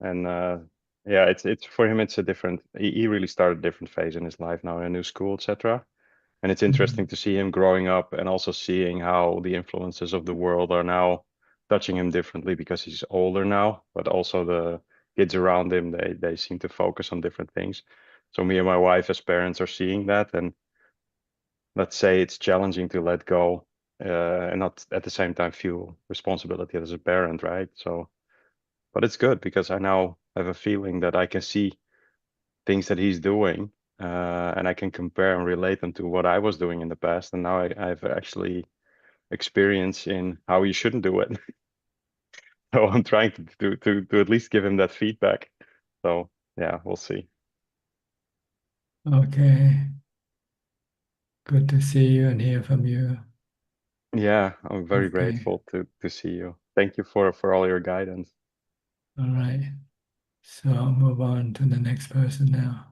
And yeah, it's for him, it's a different. He really started a different phase in his life now in a new school, etc. And it's interesting to see him growing up and also seeing how the influences of the world are now touching him differently because he's older now, but also the kids around him, they seem to focus on different things. So me and my wife as parents are seeing that, and let's say it's challenging to let go and not at the same time feel responsibility as a parent, right? So, but it's good because I now have a feeling that I can see things that he's doing, and I can compare and relate them to what I was doing in the past. And now I've actually experience in how you shouldn't do it. So I'm trying to at least give him that feedback. So yeah, we'll see. Okay. Good to see you and hear from you. Yeah, I'm very Okay. grateful to see you. Thank you for all your guidance. All right. So I'll move on to the next person now.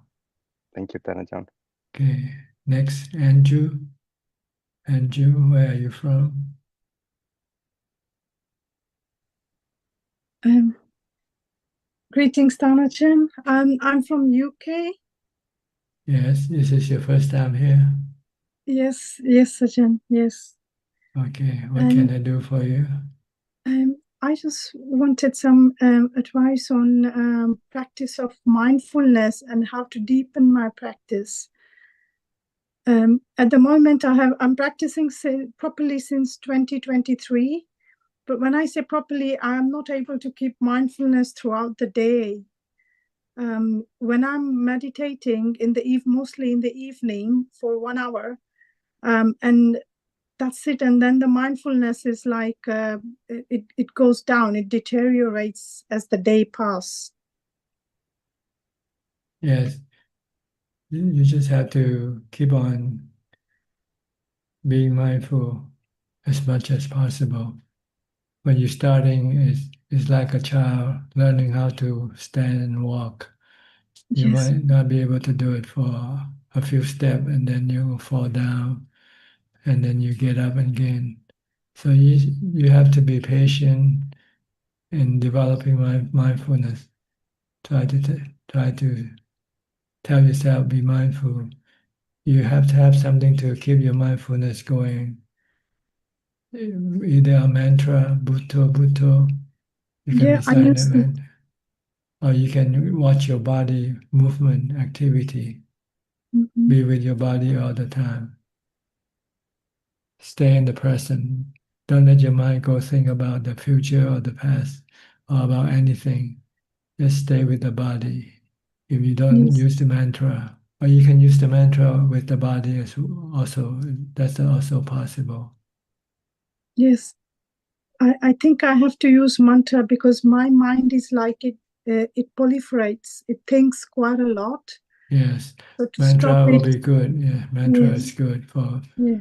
Thank you, Tanajan. Okay. Next, Andrew. Andrew, where are you from? Um, Greetings, Dhammatalk. I'm from UK. Yes, this is your first time here. Yes, Ajaan. Yes. Okay, what can I do for you? I just wanted some advice on practice of mindfulness and how to deepen my practice. At the moment, I'm practicing properly since 2023. But when I say properly, I'm not able to keep mindfulness throughout the day. When I'm meditating mostly in the evening for 1 hour, and that's it. And then the mindfulness is like it goes down, it deteriorates as the day passes. Yes, you just have to keep on being mindful as much as possible. When you're starting, it's like a child learning how to stand and walk. You Yes, might not be able to do it for a few steps, and then you fall down, and then you get up again. So you have to be patient in developing mindfulness. Try to tell yourself be mindful. You have to have something to keep your mindfulness going. Either a mantra, Bhutto, Bhutto. You can yeah, I recite use it. it, or you can watch your body movement activity. Mm-hmm. Be with your body all the time. Stay in the present. Don't let your mind go think about the future or the past or about anything. Just stay with the body. If you don't Yes, use the mantra, or you can use the mantra with the body as also. That's also possible. yes. I think I have to use mantra because my mind is like it proliferates. It thinks quite a lot. Yes, So to stop mantra will it, be good. Yeah, mantra yes, is good for. yeah,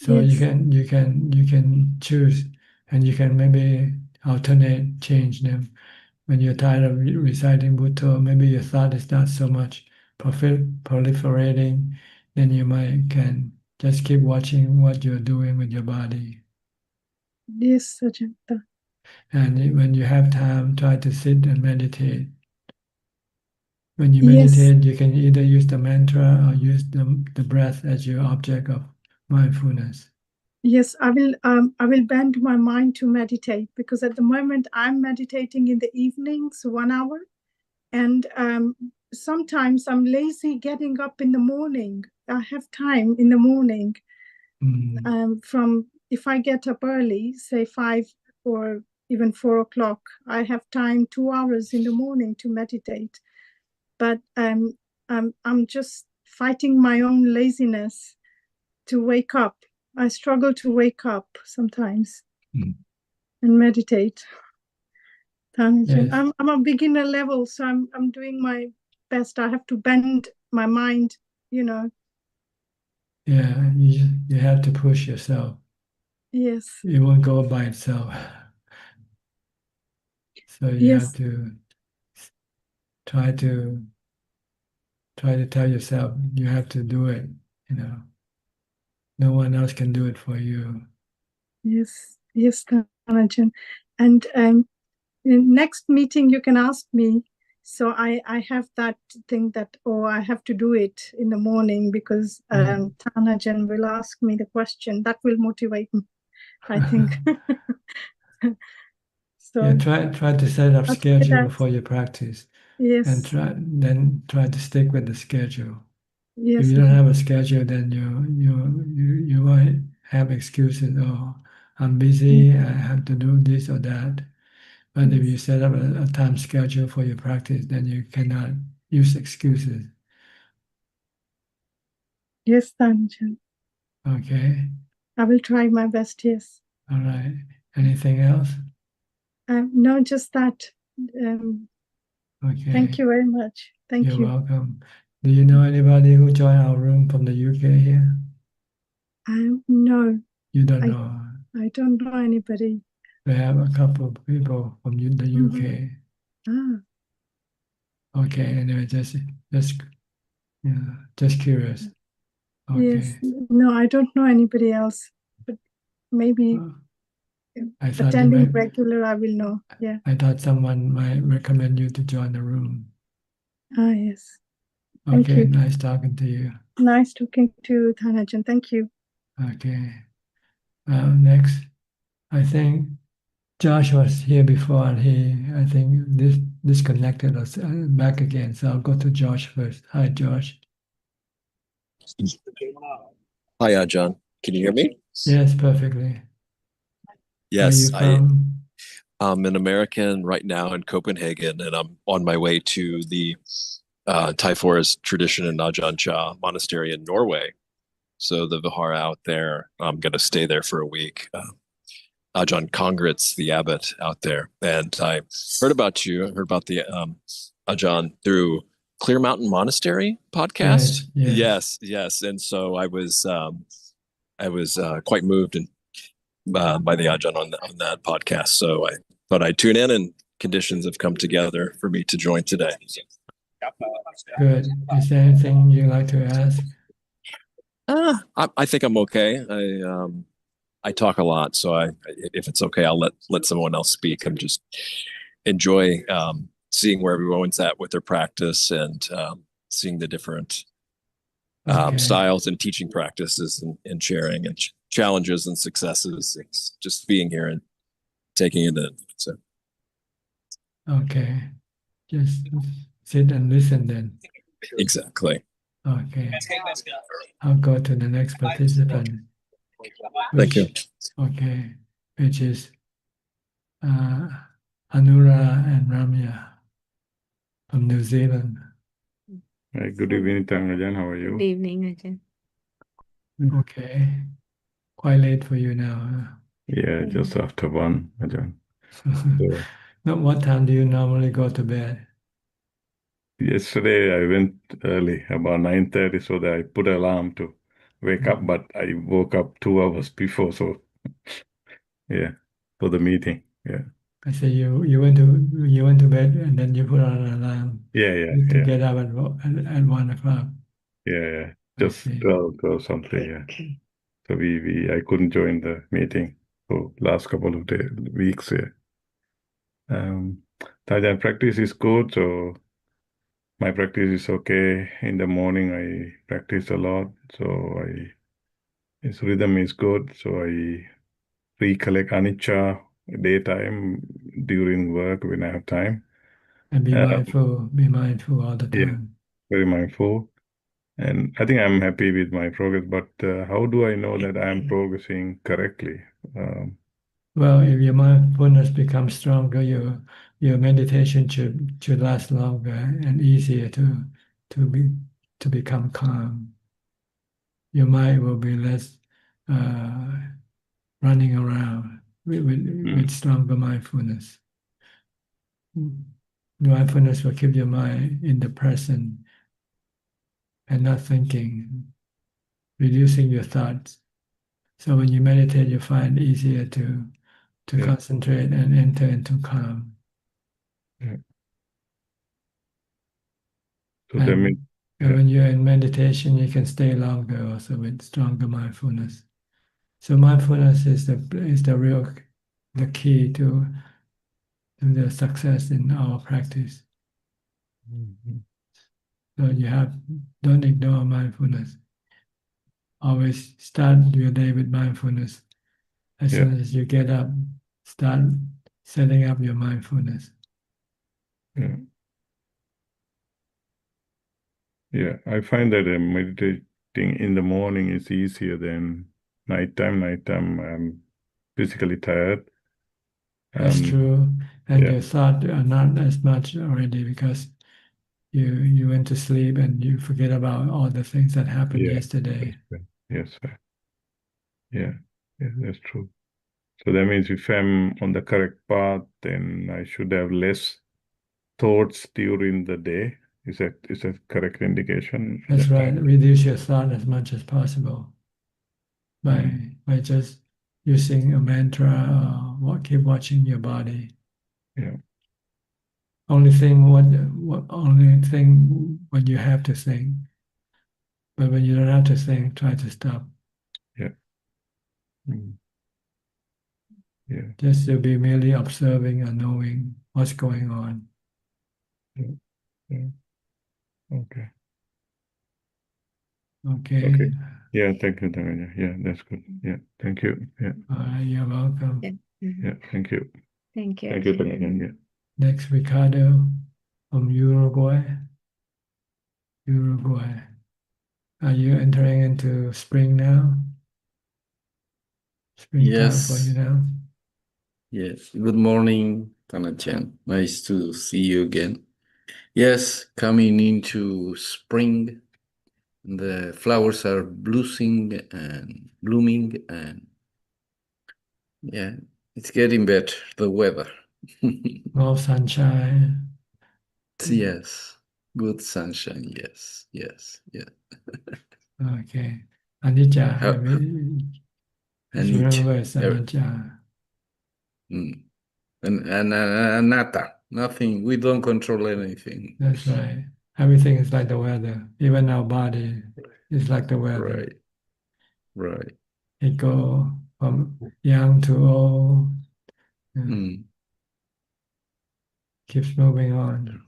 So yes, you can choose, and you can maybe alternate, change them. When you're tired of reciting Buddha, maybe your thought is not so much proliferating, then you might can just keep watching what you're doing with your body. yes, Ajanta. And when you have time, try to sit and meditate. When you Yes, meditate, you can either use the mantra or use the breath as your object of mindfulness. yes. I will bend my mind to meditate because at the moment I'm meditating in the evenings, 1 hour, and sometimes I'm lazy getting up in the morning. I have time in the morning. From if I get up early, say 5 or even 4 o'clock, I have time 2 hours in the morning to meditate. But I'm just fighting my own laziness to wake up. I struggle to wake up sometimes and meditate. Yes. I'm a beginner level, so I'm doing my best. I have to bend my mind, you know. Yeah, you have to push yourself. Yes, It won't go by itself. So you have yes, to try to try to tell yourself you have to do it. You know, no one else can do it for you. yes, Tanajan. And in next meeting you can ask me. So I have that thing that, oh, I have to do it in the morning because Tanajan will ask me the question. That will motivate me, I think. So yeah, try to set up I'll try schedule that. for your practice, Yes. and try to stick with the schedule. Yes. If you don't have a schedule, then you might have excuses. Oh, I'm busy. I have to do this or that. But if you set up a time schedule for your practice, then you cannot use excuses. Yes, Tanajan. Okay. I will try my best. Yes. All right. Anything else? No, just that. Okay. Thank you very much. Thank You're you. welcome. Do you know anybody who joined our room from the UK here? No. You don't know. I don't know anybody. We have a couple of people from the UK. Ah. Okay. Anyway, just curious. Okay. Yes. No, I don't know anybody else. But maybe I thought attending regular, I will know. Yeah. I thought someone might recommend you to join the room. Ah, yes. Thank Okay. you. Nice talking to you. Nice talking to Thanajan. Thank you. Okay. Next, I think Josh was here before, and I think, disconnected us back again. So I'll go to Josh first. Hi, Josh. Hi, Ajaan. Can you hear me? Yes, perfectly. Yes, Where are you from? I'm an American right now in Copenhagen, and I'm on my way to the Thai forest tradition in Ajahn Chah Monastery in Norway. So the Vihara out there, I'm going to stay there for a week. Ajahn Kongritz, the abbot out there. And I heard about you, heard about the Ajahn through Clear Mountain Monastery podcast. Yes. And so I was quite moved and by the Ajahn on that podcast. So I thought I'd tune in, and conditions have come together for me to join today. Good. Is there anything you'd like to ask? I think I'm okay. I talk a lot, so if it's okay, I'll let someone else speak. I'm just enjoy seeing where everyone's at with their practice, and seeing the different styles and teaching practices, and sharing and challenges and successes. It's just being here and taking it in. So Okay. Just sit and listen then. Exactly. Okay. I'll go to the next participant. Thank you. Okay. Which is Anura and Ramya from New Zealand. Hi, good evening, Ajaan. How are you? Good evening, Ajahn. Okay. Quite late for you now. Yeah, just after 1, Ajaan. So, Now, what time do you normally go to bed? yesterday I went early, about 9:30, so that I put an alarm to wake up, but I woke up 2 hours before, so yeah, for the meeting. Yeah. I say you went to bed and then you put on an alarm. Yeah. To get up at 1 o'clock. Yeah. Just 12 or something. Yeah. So I couldn't join the meeting for last couple of weeks. Yeah. Thailand practice is good, so my practice is okay. In the morning, I practice a lot, so its rhythm is good. So I recollect anicca daytime during work when I have time. And be mindful all the time. Yeah, very mindful. And I think I'm happy with my progress, but how do I know that I'm progressing correctly? Well, if your mindfulness becomes stronger, your meditation should last longer and easier to become calm. Your mind will be less running around with stronger mindfulness. Mindfulness will keep your mind in the present and not thinking, reducing your thoughts. So when you meditate, you find it easier to concentrate and enter into calm. Yeah. So that means, and when you're in meditation, you can stay longer also with stronger mindfulness. So mindfulness is the key to to the success in our practice. So don't ignore mindfulness. Always start your day with mindfulness. As soon as you get up, start setting up your mindfulness. Yeah, I find that meditating in the morning is easier than nighttime. Nighttime, I'm physically tired. That's true. And your thoughts are not as much already because you went to sleep and you forget about all the things that happened yesterday. Yes, sir. Yeah, that's true. So that means if I'm on the correct path, then I should have less thoughts during the day. Is that correct indication? That's right. Reduce your thought as much as possible by just using a mantra or keep watching your body. Yeah. Only thing when you have to think, but when you don't have to think, try to stop. Yeah. Yeah. Just to be merely observing and knowing what's going on. Yeah. Okay. Okay. Yeah, thank you, Dhammatalk. Yeah, that's good. Yeah, thank you. Yeah. You're welcome. Yeah, thank you. Thank you. Thank you, Dhammatalk. Yeah. Next, Ricardo from Uruguay. Are you entering into spring now? Springtime for you now? Yes. Good morning, Tana-chan. Nice to see you again. Yes, coming into spring, the flowers are blooming and yeah, it's getting better, the weather. More sunshine. Yes, good sunshine. Yes. Okay. Anicca. Just remember it's anicca. And anatta. Nothing. We don't control anything. That's right. Everything is like the weather. Even our body is like the weather. Right. It go from young to old. Keeps moving on.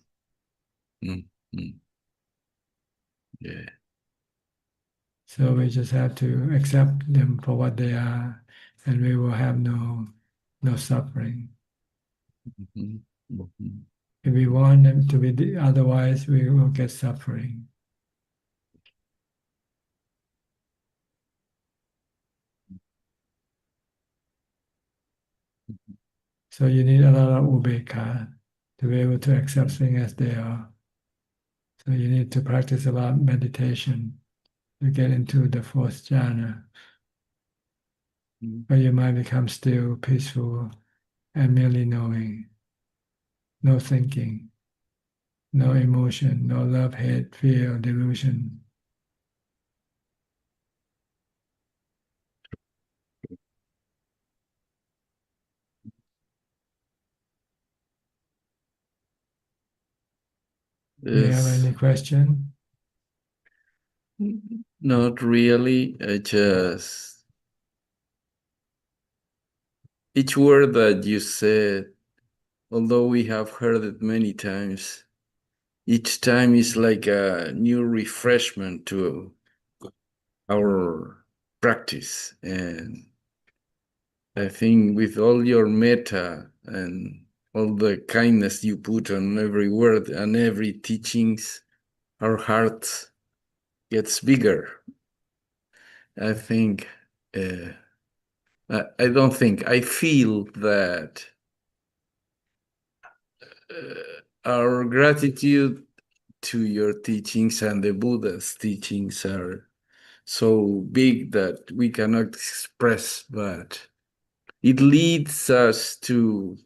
Yeah. So we just have to accept them for what they are, and we will have no suffering. If we want them to be otherwise, we will get suffering. So you need a lot of ubekkha to be able to accept things as they are. So you need to practice a lot of meditation to get into the fourth jhana, where your mind becomes still, peaceful, and merely knowing. No thinking, no emotion, no love, hate, fear, delusion. Do you have any question? Not really. I just each word that you said, although we have heard it many times, each time is like a new refreshment to our practice. And I think with all your metta and all the kindness you put on every word and every teachings, our heart gets bigger. I think, I don't think, I feel that our gratitude to your teachings and the Buddha's teachings are so big that we cannot express, but it leads us to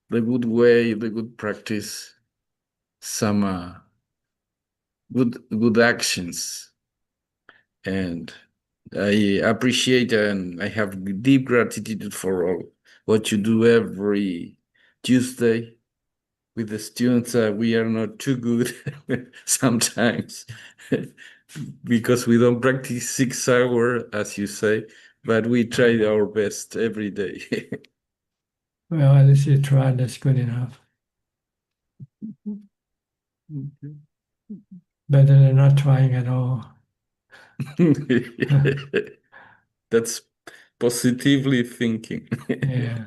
the good way, the good practice, some good actions. And I appreciate and I have deep gratitude for all what you do every Tuesday with the students. We are not too good sometimes because we don't practice 6 hours, as you say, but we try our best every day. Well, at least you tried, that's good enough. Better than not trying at all. That's positively thinking. Yeah.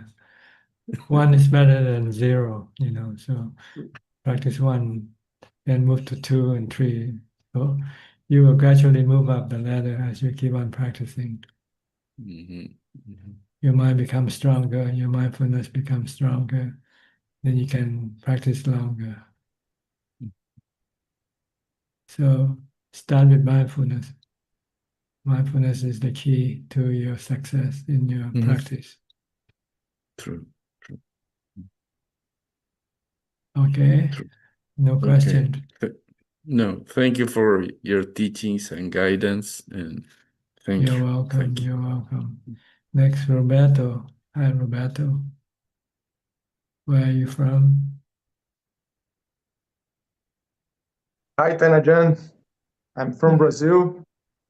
One is better than zero, so practice one, then move to 2 and 3. So you will gradually move up the ladder as you keep on practicing. Your mind becomes stronger, your mindfulness becomes stronger, then you can practice longer. So start with mindfulness. Mindfulness is the key to your success in your practice. True. Okay? True. No question. No, thank you for your teachings and guidance, and thank You're you. welcome. Thank you. You're welcome. Next, Roberto. Hi, Roberto. Where are you from? Hi, Ajaan. I'm from Brazil.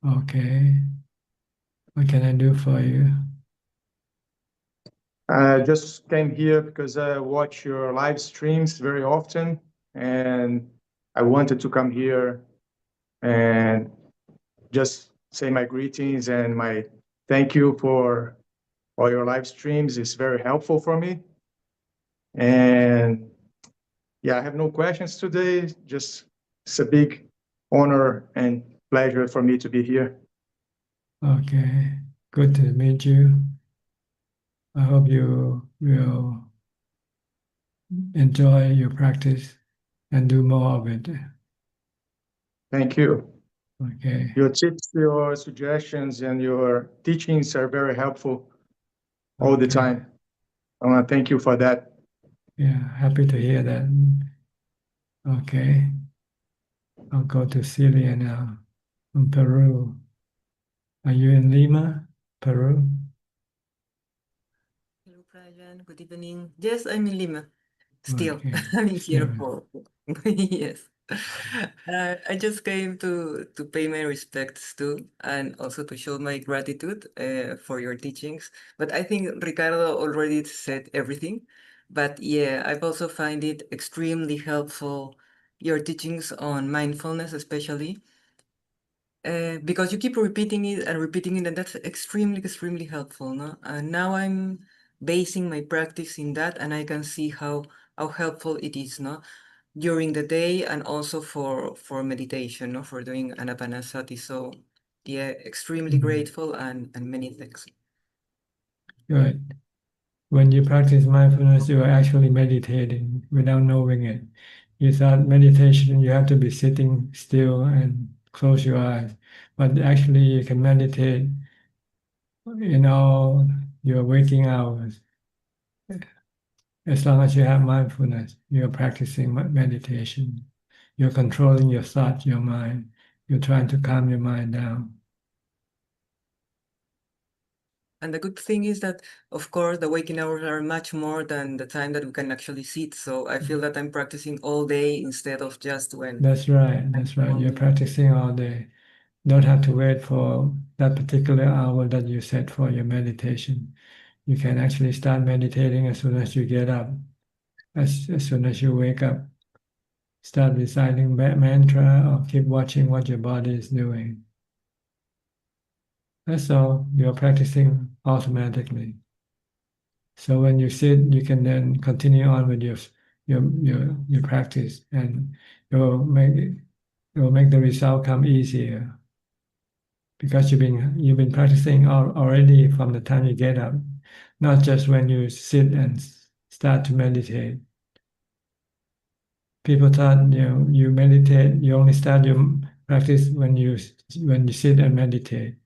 Okay. What can I do for you? I just came here because I watch your live streams very often, and I wanted to come here and just say my greetings and my thank you for all your live streams. It's very helpful for me. And yeah, I have no questions today. Just it's a big honor and pleasure for me to be here. Okay. Good to meet you. I hope you will enjoy your practice and do more of it. Thank you. Okay. Your tips, your suggestions, and your teachings are very helpful all the time. I want to thank you for that. Yeah, happy to hear that. Okay. I'll go to Celia now from Peru. Are you in Lima, Peru? Hello, Prajan. Good evening. Yes, I'm in Lima. Still, Okay. I'm here Yeah. for yes. I just came to pay my respects to and also to show my gratitude for your teachings. But I think Ricardo already said everything. But yeah, I've also find it extremely helpful, your teachings on mindfulness, especially. Because you keep repeating it, and that's extremely helpful, no? And now I'm basing my practice in that, and I can see how helpful it is, no? During the day and also for meditation, no? For doing anapanasati. So yeah, extremely grateful and many thanks. Good. When you practice mindfulness, you are actually meditating without knowing it. You thought meditation, you have to be sitting still and close your eyes. But actually, you can meditate in all your waking hours. As long as you have mindfulness, you're practicing meditation. You're controlling your thoughts, your mind. You're trying to calm your mind down. And the good thing is that, of course, the waking hours are much more than the time that we can actually sit. So I feel that I'm practicing all day instead of just when. That's right. That's right. You're practicing all day. Don't have to wait for that particular hour that you set for your meditation. You can actually start meditating as soon as you get up, as soon as you wake up. Start reciting mantra or keep watching what your body is doing. That's all. You're practicing automatically. So when you sit, you can then continue on with your practice, and it will make the result come easier because you've been practicing already from the time you get up, not just when you sit and start to meditate. People thought you meditate, you only start your practice when you sit and meditate,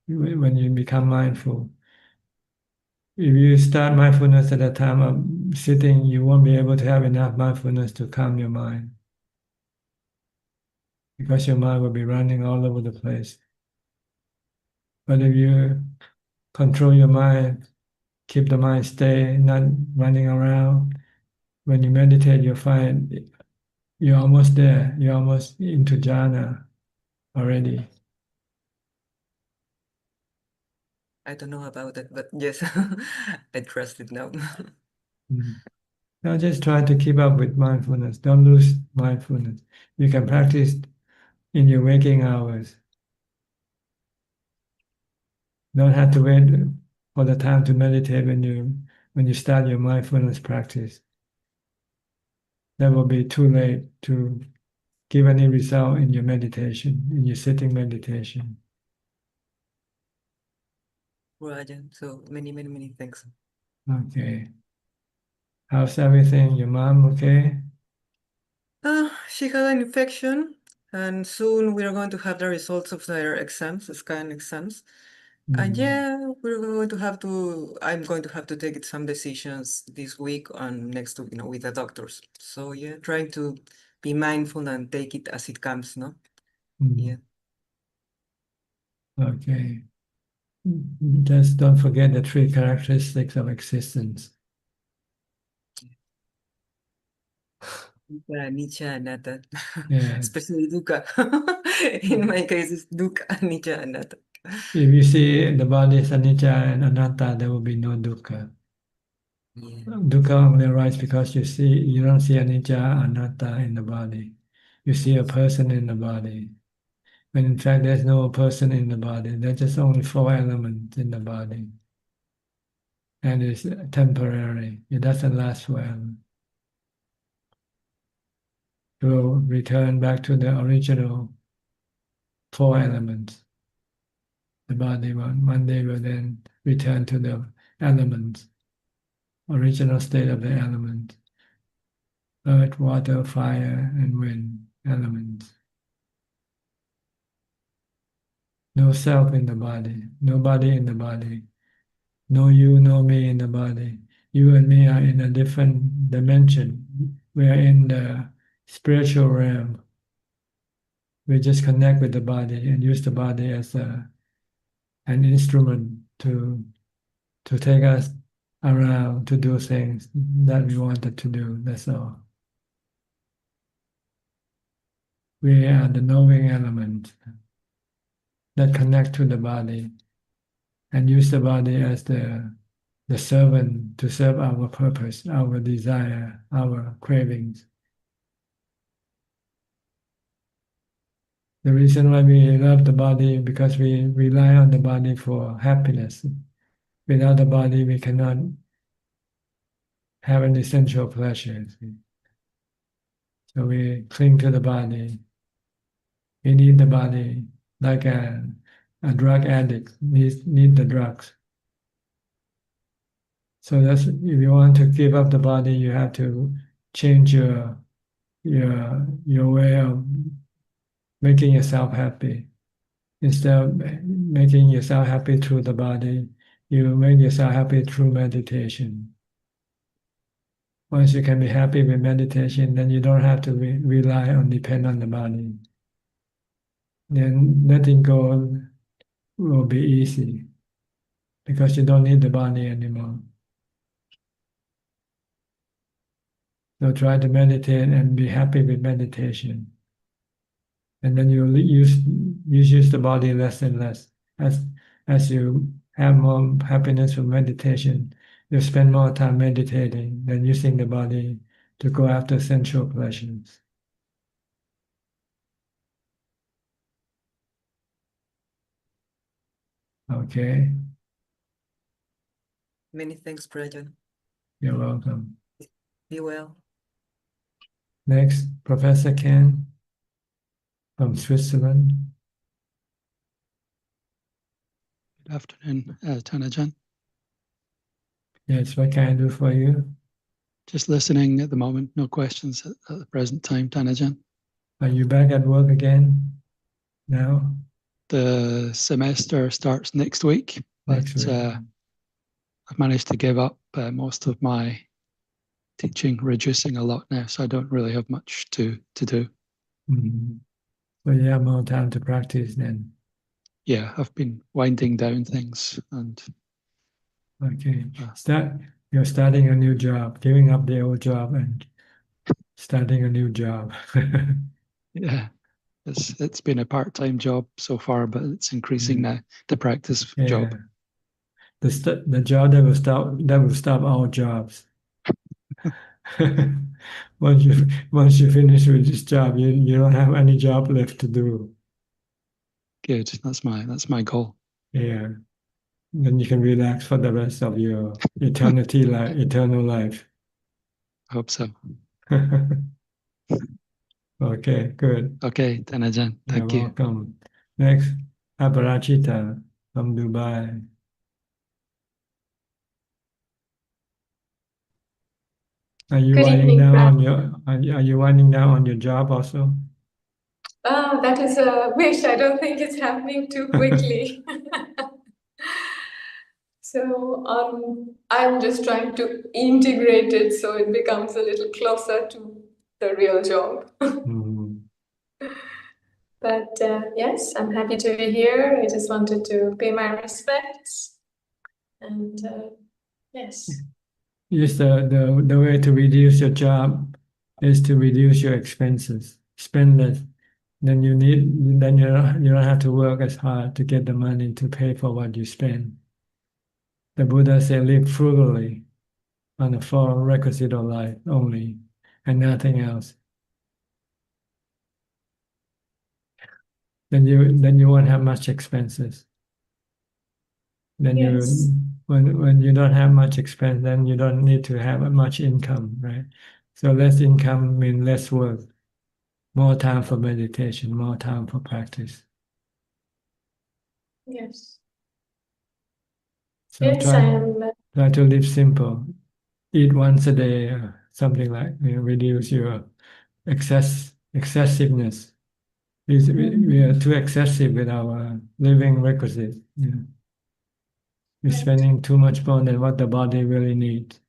when you become mindful. If you start mindfulness at the time of sitting, you won't be able to have enough mindfulness to calm your mind because your mind will be running all over the place. But if you control your mind, keep the mind stay, not running around, when you meditate, you'll find you're almost there. You're almost into jhana already. I don't know about that, but yes, I trust it now. Now just try to keep up with mindfulness. Don't lose mindfulness. You can practice in your waking hours. Don't have to wait for the time to meditate when you start your mindfulness practice. That will be too late to give any result in your meditation, in your sitting meditation. Ajahn. So many thanks. Okay. How's everything? Your mom okay? She had an infection, and soon we are going to have the results of their exams, the scan exams. And yeah, I'm going to have to take some decisions this week and next week, with the doctors. So yeah, trying to be mindful and take it as it comes, no? Yeah. Okay. Just don't forget the 3 characteristics of existence. Anicca, anatta. Yeah. Especially dukkha. In my case, it's dukkha, anicca, anatta. If you see the body as anicca and anatta, there will be no dukkha. Yeah. Dukkha only arises because you don't see anicca, anatta in the body. You see a person in the body. When in fact there's no person in the body. There's just only 4 elements in the body. And it's temporary. It doesn't last forever. It will return back to the original 4 elements. The body one day will then return to the elements, original state of the element. Earth, water, fire, and wind elements. No self in the body, nobody in the body, no you, no me in the body. You and me are in a different dimension. We are in the spiritual realm. We just connect with the body and use the body as an instrument to take us around to do things that we wanted to do. That's all. We are the knowing element that connect to the body and use the body as the servant to serve our purpose, our desire, our cravings. The reason why we love the body because we rely on the body for happiness. Without the body, we cannot have any sensual pleasures. So we cling to the body. We need the body like a drug addict need the drugs. So that's if you want to give up the body, you have to change your way of making yourself happy. Instead of making yourself happy through the body, you make yourself happy through meditation. Once you can be happy with meditation, then you don't have to rely on depend on the body. Then letting go will be easy because you don't need the body anymore. So try to meditate and be happy with meditation. And then you use the body less and less. As you have more happiness with meditation, you spend more time meditating than using the body to go after sensual pleasures. Okay, Many thanks, Prajan. you're welcome. Be well. Next, Professor Ken from Switzerland. Good afternoon, Tanajan. Yes, what can I do for you? Just listening at the moment, no questions at the present time, Tanajan. Are you back at work again now? The semester starts next week, but Next week. I've managed to give up most of my teaching, reducing a lot now, so I don't really have much to do. Mm-hmm. So you have more time to practice then? Yeah, I've been winding down things and... Okay, you're starting a new job, giving up the old job and starting a new job. Yeah, it's been a part-time job so far, but it's increasing now, the practice job. The job that will stop all jobs. once you finish with this job, you don't have any job left to do. Good. That's my goal. Yeah. Then you can relax for the rest of your eternal life. I hope so. Okay, good. Okay, then Ajahn, You're thank you. welcome. Next, Aparachita from Dubai. Are you Good winding evening, down Brad. on your are you winding down on your job also? That is a wish. I don't think it's happening too quickly. So I'm just trying to integrate it so it becomes a little closer to the real job. Mhm. But yes, I'm happy to be here. I just wanted to pay my respects. And yes. Yes, the way to reduce your job is to reduce your expenses. Spend less. Then you don't have to work as hard to get the money to pay for what you spend. The Buddha said live frugally on the four requisite of life only and nothing else. Then you won't have much expenses. Then Yes. when you don't have much expense, then you don't need to have much income, right? So less income means less work, more time for meditation, more time for practice. Yes. So Yes, I am. try to live simple. Eat once a day, something like reduce your excessiveness. We are too excessive with our living requisite. We're Right. spending too much more than what the body really needs.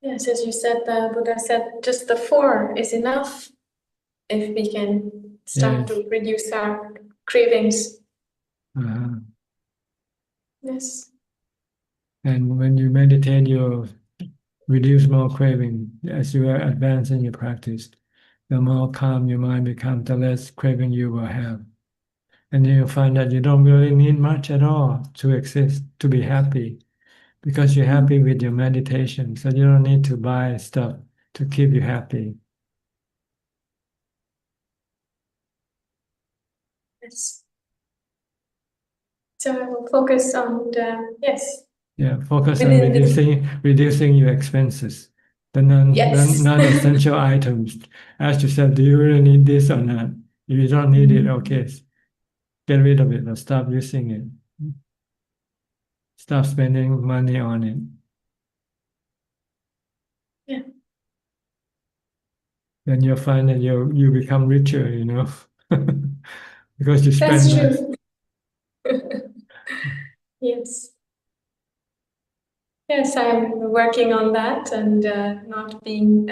Yes, as you said, the Buddha said just the four is enough if we can start Yes. to reduce our cravings. Uh-huh. Yes. And when you meditate, you reduce more craving as you advance in your practice. The more calm your mind becomes, the less craving you will have. And then you'll find that you don't really need much at all to exist, to be happy, because you're happy with your meditation. So you don't need to buy stuff to keep you happy. Yes. So I will focus on the, yes. Yeah, focus on Within the, reducing your expenses, the yes. non-essential items. Ask yourself, do you really need this or not? If you don't need it, okay, get rid of it or stop using it. Stop spending money on it. Yeah. Then you'll find that you become richer, because you That's spend less. true. Yes. Yes, I'm working on that and not being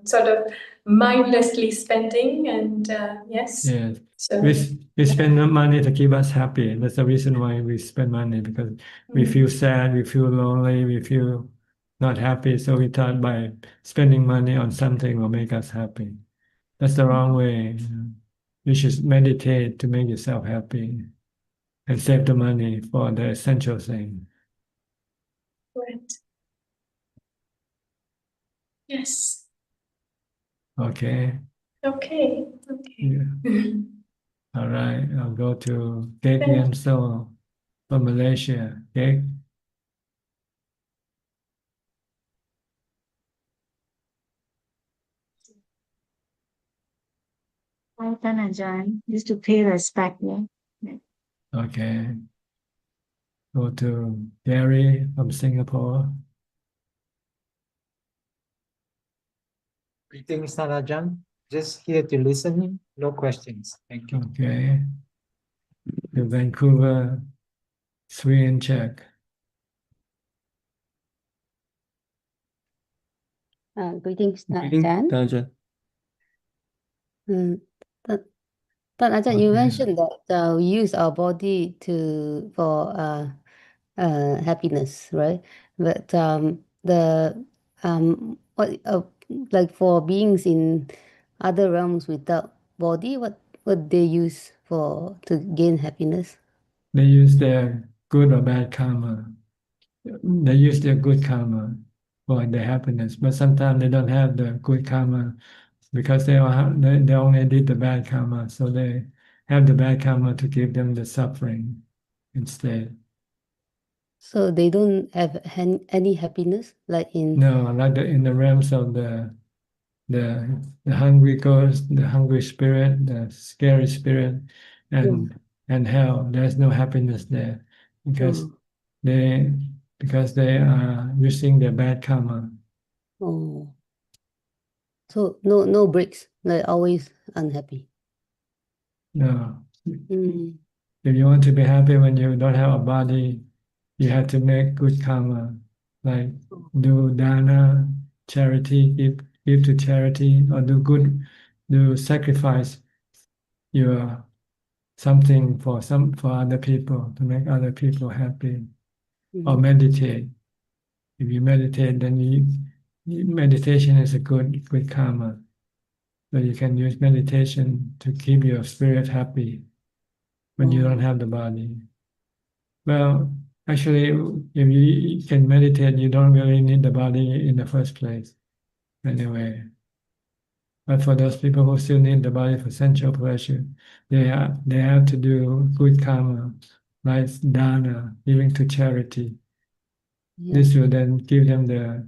sort of mindlessly spending and yes. Yes. So We spend the money to keep us happy. That's the reason why we spend money, because we feel sad, we feel lonely, we feel not happy. So we thought by spending money on something will make us happy. That's the wrong way. You should meditate to make yourself happy and save the money for the essential thing. right. Yes. Okay. Okay. Yeah. All right. I'll go to Cake Thank Yam So from Malaysia. Cake. Hi, Ajahn. Just to pay respect, yeah. Okay. Go to Gary from Singapore. Greetings, Ajahn. Just here to listen, no questions. Thank you. Okay. To Vancouver, Sweden, Czech. Greetings, Greetings, Ajahn. Ajahn. But Ajahn, you Okay. mentioned that we use our body for happiness, right? But what like for beings in other realms without body, what they use to gain happiness? They use their good or bad karma. they use their good karma for their happiness, but sometimes they don't have the good karma because they only did the bad karma, so they have the bad karma to give them the suffering instead. So they don't have any happiness, like in No, like in the realms of the hungry ghost, the hungry spirit, the scary spirit, and hell. There's no happiness there because they are using their bad karma. Oh. So no breaks, like always unhappy. No. Mm. If you want to be happy when you don't have a body, you have to make good karma, like do dana, charity, give to charity, or do sacrifice your something for other people to make other people happy, or meditate. If you meditate, then meditation is a good karma. So you can use meditation to keep your spirit happy when you don't have the body. Well, actually, if you can meditate, you don't really need the body in the first place, anyway. But for those people who still need the body for sensual pleasure, they have to do good karma, like dana, giving to charity. Yeah. This will then give them the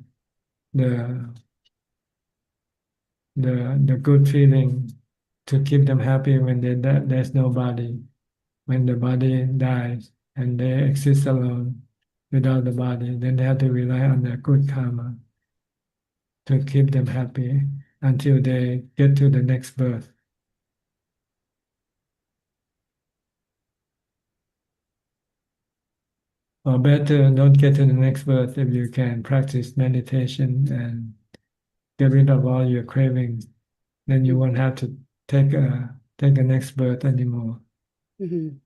good feeling to keep them happy when there's no body, when the body dies and they exist alone without the body, then they have to rely on their good karma to keep them happy until they get to the next birth. Or better, don't get to the next birth if you can practice meditation and get rid of all your cravings. Then you won't have to take a next birth anymore. Mm-hmm.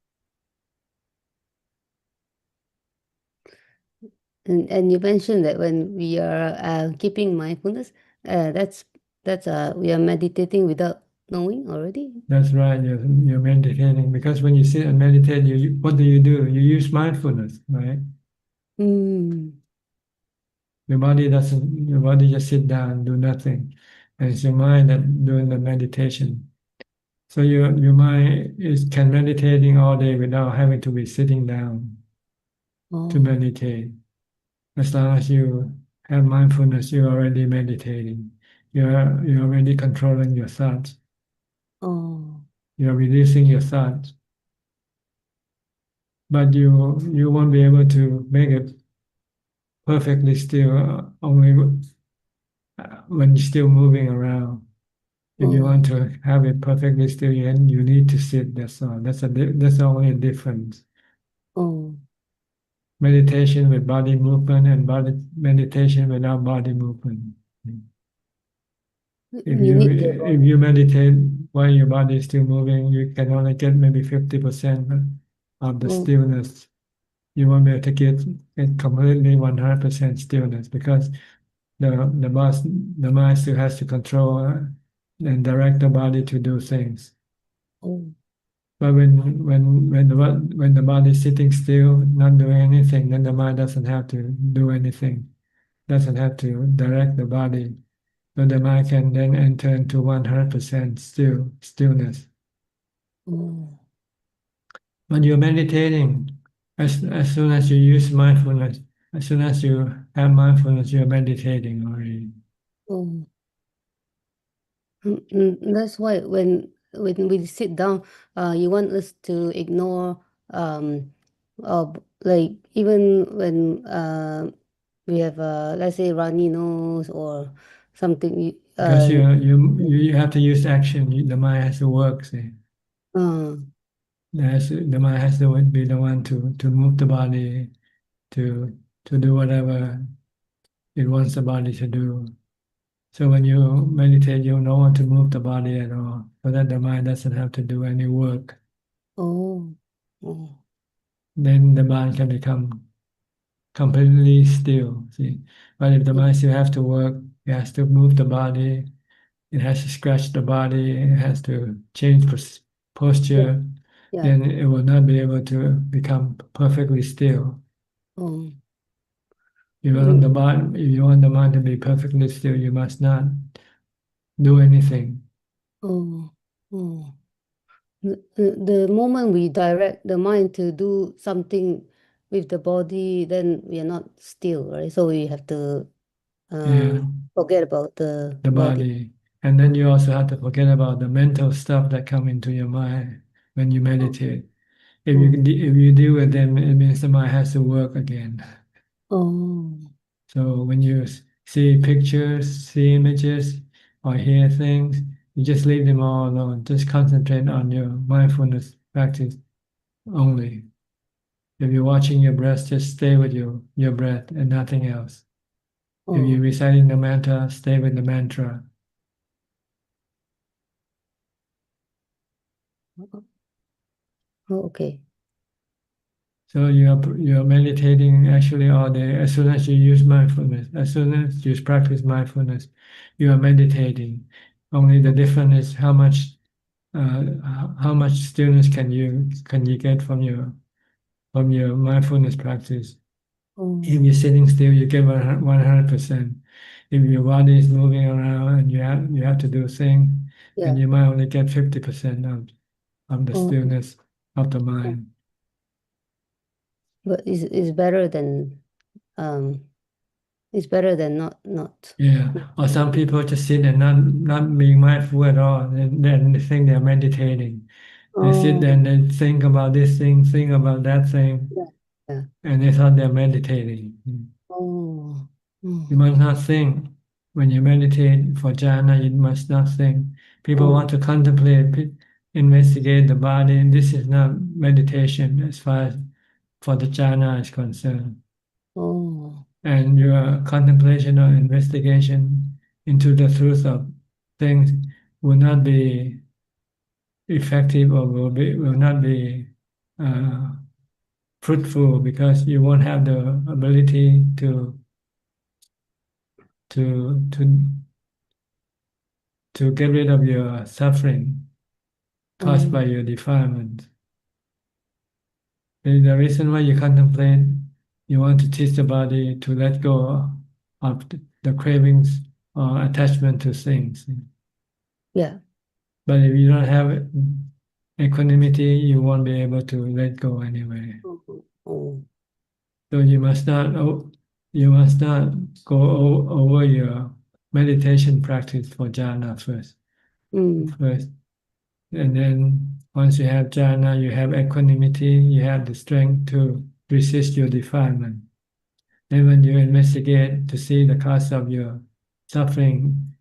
And you mentioned that when we are keeping mindfulness, that's we are meditating without knowing already. That's right. You're meditating because when you sit and meditate, what do? You use mindfulness, right? Mm. Your body just sit down and do nothing, and it's your mind that doing the meditation. So your mind can meditating all day without having to be sitting down to meditate. As long as you have mindfulness, you're already meditating. You're already controlling your thoughts. Oh. You're releasing your thoughts. But you won't be able to make it perfectly still only when you're still moving around. If you want to have it perfectly still, you need to sit. That's all. That's only a difference. Oh. Meditation with body movement and meditation without body movement. If you meditate while your body is still moving, you can only get maybe 50% of the stillness. You won't be able to get completely 100% stillness because the mind still has to control and direct the body to do things. But when the body is sitting still, not doing anything, then the mind doesn't have to do anything, doesn't have to direct the body. So the mind can then enter into 100% stillness. When you're meditating, as soon as you use mindfulness, as soon as you have mindfulness, you're meditating already. That's why when we sit down, you want us to ignore, like even when we have let's say runny nose or something. Because you have to use action. The mind has to work. See, the mind has to be the one to move the body, to do whatever it wants the body to do. So when you meditate, you don't want to move the body at all, so that the mind doesn't have to do any work. Then the mind can become completely still. See, but if the mind still has to work, it has to move the body, it has to scratch the body, it has to change posture. Then it will not be able to become perfectly still. You want the mind, if you want the mind to be perfectly still, you must not do anything. Oh, oh. The moment we direct the mind to do something with the body, then we are not still, right? So we have to Yeah, forget about the the body. body. And then you also have to forget about the mental stuff that come into your mind when you meditate. If you deal with them, it means the mind has to work again. Oh, So when you see pictures, see images, or hear things, you just leave them all alone. Just concentrate on your mindfulness practice only. If you're watching your breath, just stay with your breath and nothing else. If you're reciting the mantra, stay with the mantra. okay. So you're meditating actually all day. As soon as you use mindfulness, as soon as you practice mindfulness, you are meditating. Only the difference is how much stillness can you get from your mindfulness practice. If you're sitting still, you get 100%. If your body is moving around and you have to do things, then you might only get 50% of the stillness of the mind. But it's better than not. Yeah. Or some people just sit and not being mindful at all, and then they think they're meditating. They sit there and they think about this thing, think about that thing, Yeah. and they thought they're meditating. Oh. You must not think. When you meditate for jhana, you must not think. People want to contemplate, investigate the body, and this is not meditation as far as for the jhana is concerned. Oh. And your contemplation or investigation into the truth of things will not be effective or will not be fruitful because you won't have the ability to to get rid of your suffering caused by your defilement. The reason why you contemplate, you want to teach the body to let go of the cravings or attachment to things. Yeah. But if you don't have equanimity, you won't be able to let go anyway. Oh. So you must not go over your meditation practice for jhana first. First, and then once you have jhana, you have equanimity, you have the strength to resist your defilement. Then when you investigate to see the cause of your suffering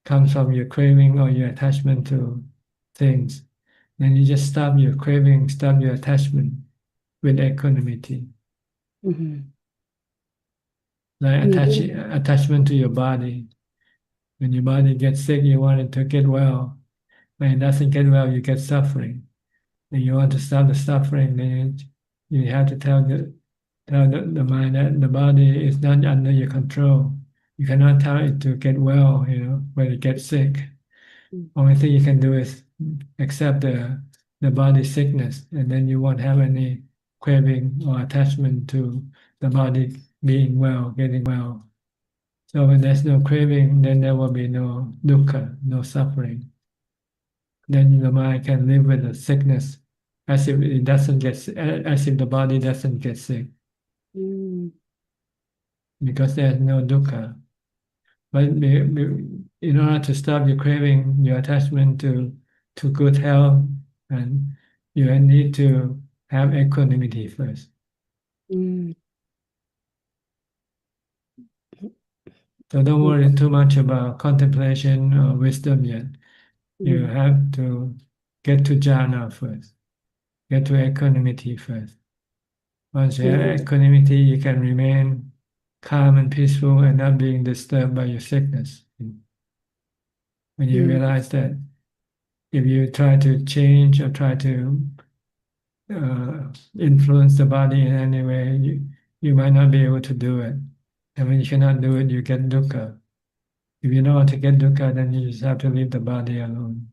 comes from your craving or your attachment to things, then you just stop your craving, stop your attachment with equanimity. Like attachment to your body. When your body gets sick, you want it to get well. When it doesn't get well, you get suffering. And you want to stop the suffering, then you have to tell the mind that the body is not under your control. You cannot tell it to get well, when it gets sick. Only thing you can do is accept the body sickness, and then you won't have any craving or attachment to the body being well, getting well. So when there's no craving, then there will be no dukkha, no suffering. Then the mind can live with the sickness as if it doesn't as if the body doesn't get sick, because there's no dukkha. But in order to stop your craving, your attachment to good health, and you need to have equanimity first. So don't worry too much about contemplation or wisdom yet. You have to get to jhana first. Get to equanimity first. Once you have equanimity, you can remain calm and peaceful and not being disturbed by your sickness. When you realize that if you try to change or try to influence the body in any way, you might not be able to do it. And when you cannot do it, you get dukkha. If you don't want to get dukkha, then you just have to leave the body alone.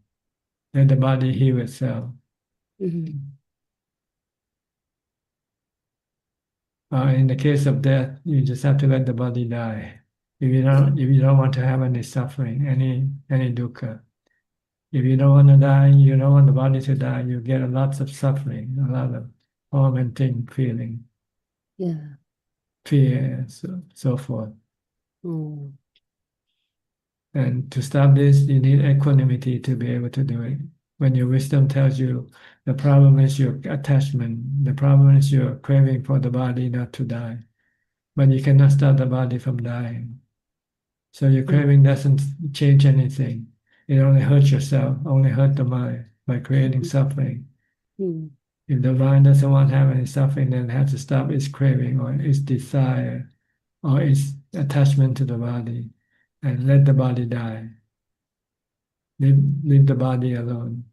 Let the body heal itself. In the case of death, you just have to let the body die. If you don't want to have any suffering, any dukkha. If you don't want to die, you don't want the body to die, you get lots of suffering, a lot of tormenting feeling, Yeah. fear, so forth. Oh. And to stop this, you need equanimity to be able to do it. When your wisdom tells you the problem is your attachment, the problem is your craving for the body not to die, but you cannot stop the body from dying. So your craving doesn't change anything. It only hurts yourself, only hurt the mind by creating suffering. Mm. If the mind doesn't want to have any suffering, then it has to stop its craving or its desire or its attachment to the body and let the body die. Leave the body alone.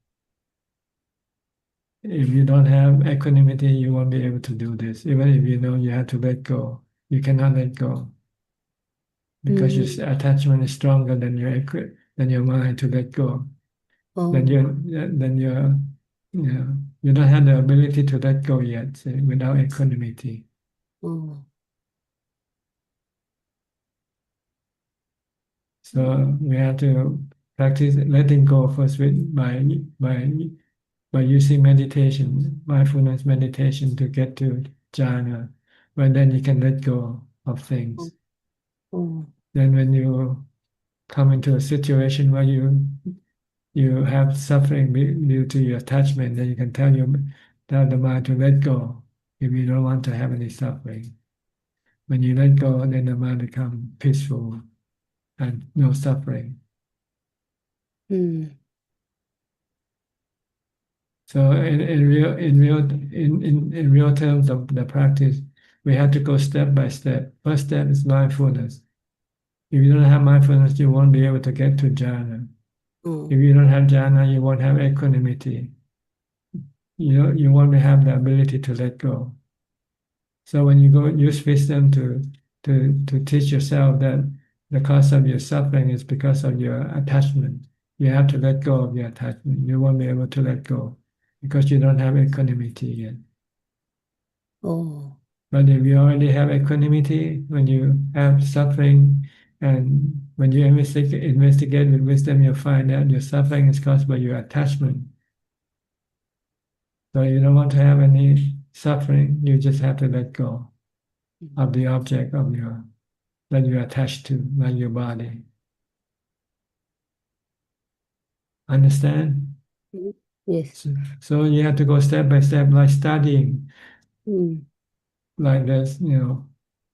If you don't have equanimity, you won't be able to do this. Even if you know you have to let go, you cannot let go because your attachment is stronger than your mind to let go. Oh. Then you don't have the ability to let go yet without equanimity. Oh. So we have to practice letting go first by using meditation, mindfulness meditation to get to jhana, but then you can let go of things. Oh. Then when you come into a situation where you have suffering due to your attachment, then you can tell the mind to let go if you don't want to have any suffering. When you let go, then the mind becomes peaceful and no suffering. Mm. So in real terms of the practice, we have to go step by step. First step is mindfulness. If you don't have mindfulness, you won't be able to get to jhana. Oh. If you don't have jhana, you won't have equanimity. You won't have the ability to let go. So when you go use wisdom to teach yourself that the cause of your suffering is because of your attachment, you have to let go of your attachment. You won't be able to let go because you don't have equanimity yet. Oh. But if you already have equanimity, when you have suffering and when you investigate with wisdom, you'll find that your suffering is caused by your attachment. So you don't want to have any suffering, you just have to let go of the object of that you're attached to, like your body. Understand? Yes. So you have to go step by step, like studying, like this.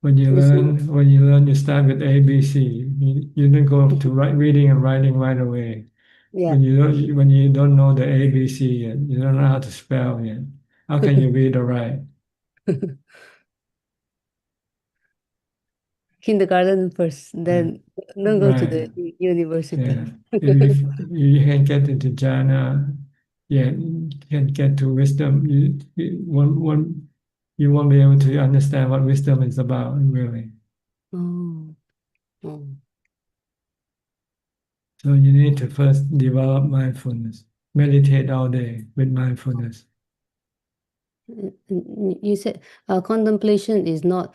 When you learn, you start with ABC. You don't go to reading and writing right away. Yeah. When you don't know the ABC yet, you don't know how to spell yet. How can you read or write? Kindergarten first, then don't go to Right. the university. Yeah. If you can get into jhana, you can get to wisdom. You won't be able to understand what wisdom is about, really. Oh. Oh. So you need to first develop mindfulness. Meditate all day with mindfulness. You said contemplation is not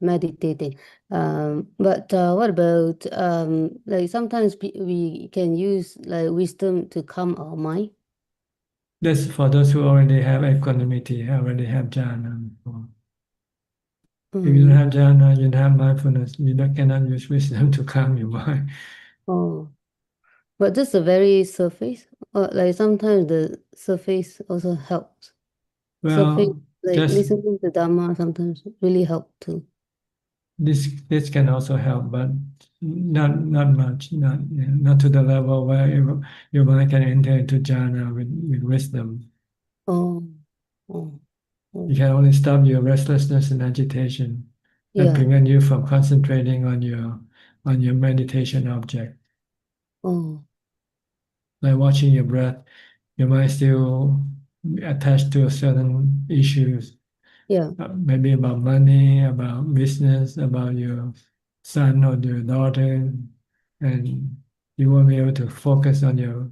meditating, but what about like sometimes we can use like wisdom to calm our mind? That's for those who already have equanimity, already have jhana. If you don't have jhana, you don't have mindfulness, cannot use wisdom to calm your mind. Oh, but just the very surface, or like sometimes the surface also helps. Surface, Well, like listening to Dhamma sometimes really help too. This can also help, but not much, not to the level where your mind can enter into jhana with wisdom. Oh. You can only stop your restlessness and agitation and prevent you from concentrating on your meditation object. Oh. Like watching your breath, your mind still attached to certain issues. Yeah. Maybe about money, about business, about your son or your daughter, and you won't be able to focus on your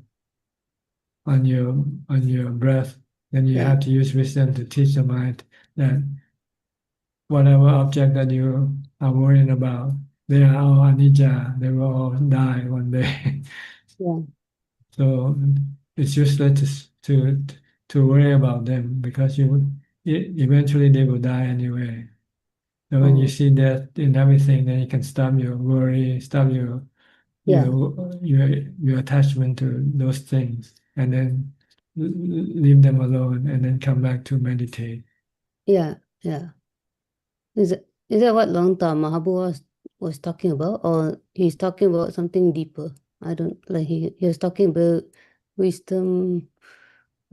breath. Then you have to use wisdom to teach the mind that whatever object that you are worrying about, they are all anicca, they will all die one day. Yeah. So it's useless to worry about them because eventually they will die anyway. So when you Oh. see that in everything, then you can stop your worry, stop Yeah. your attachment to those things, and then leave them alone, and then come back to meditate. Yeah. Yeah. Is that what Longta Mahabu was talking about, or he's talking about something deeper? I don't like he was talking about wisdom.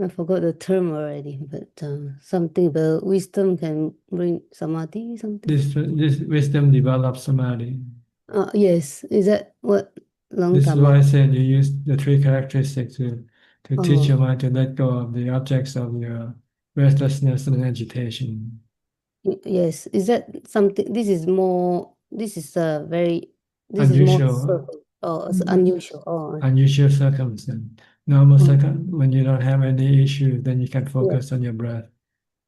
I forgot the term already, but something about wisdom can bring samadhi, something. This wisdom develops samadhi. Yes, is that what This is Longta why I Mahabu? said you use the three characteristics to teach your Oh, mind to let go of the objects of your restlessness and agitation. yes. Is that something? This is more. This is very. This is more Unusual, subtle. Oh, it's unusual. Oh, unusual circumstance. Normal oh, when you don't have any issues, then you can yeah. focus on your breath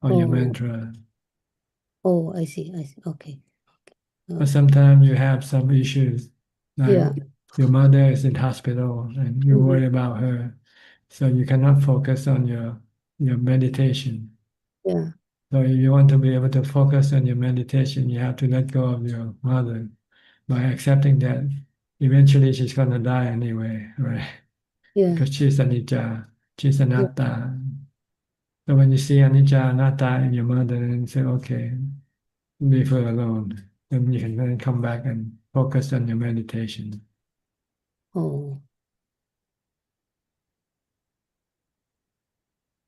or your Oh, mantra. oh, I see. I see. Okay. But sometimes you have some issues, like Yeah. your mother is in hospital and you Mhm. worry about her, so you cannot focus on your meditation. Yeah. So if you want to be able to focus on your meditation, you have to let go of your mother by accepting that eventually she's going to die anyway, right? Yeah. Because she's anicca, she's Yeah. anatta. So when you see anicca, anatta in your mother, then you say, okay, leave her alone. Then you can then come back and focus on your meditation. Oh.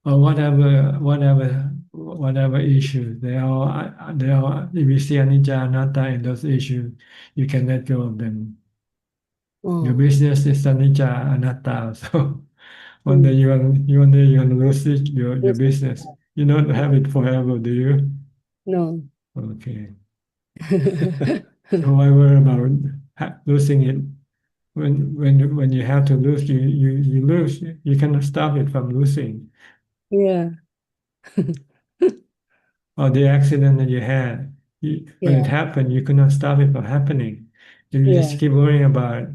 Or whatever issues they are. If you see anicca, anatta in those issues, you can let go of them. Your Oh. business is anicca, anatta. So one day Mm. you're gonna lose your Yes. business. You don't have it forever, do you? No. Okay. So why worry about losing it? When you have to lose, you lose. You cannot stop it from losing. Yeah. Or the accident that you had, when it Yeah. happened, you could not stop it from happening. If you just Yeah. keep worrying about it,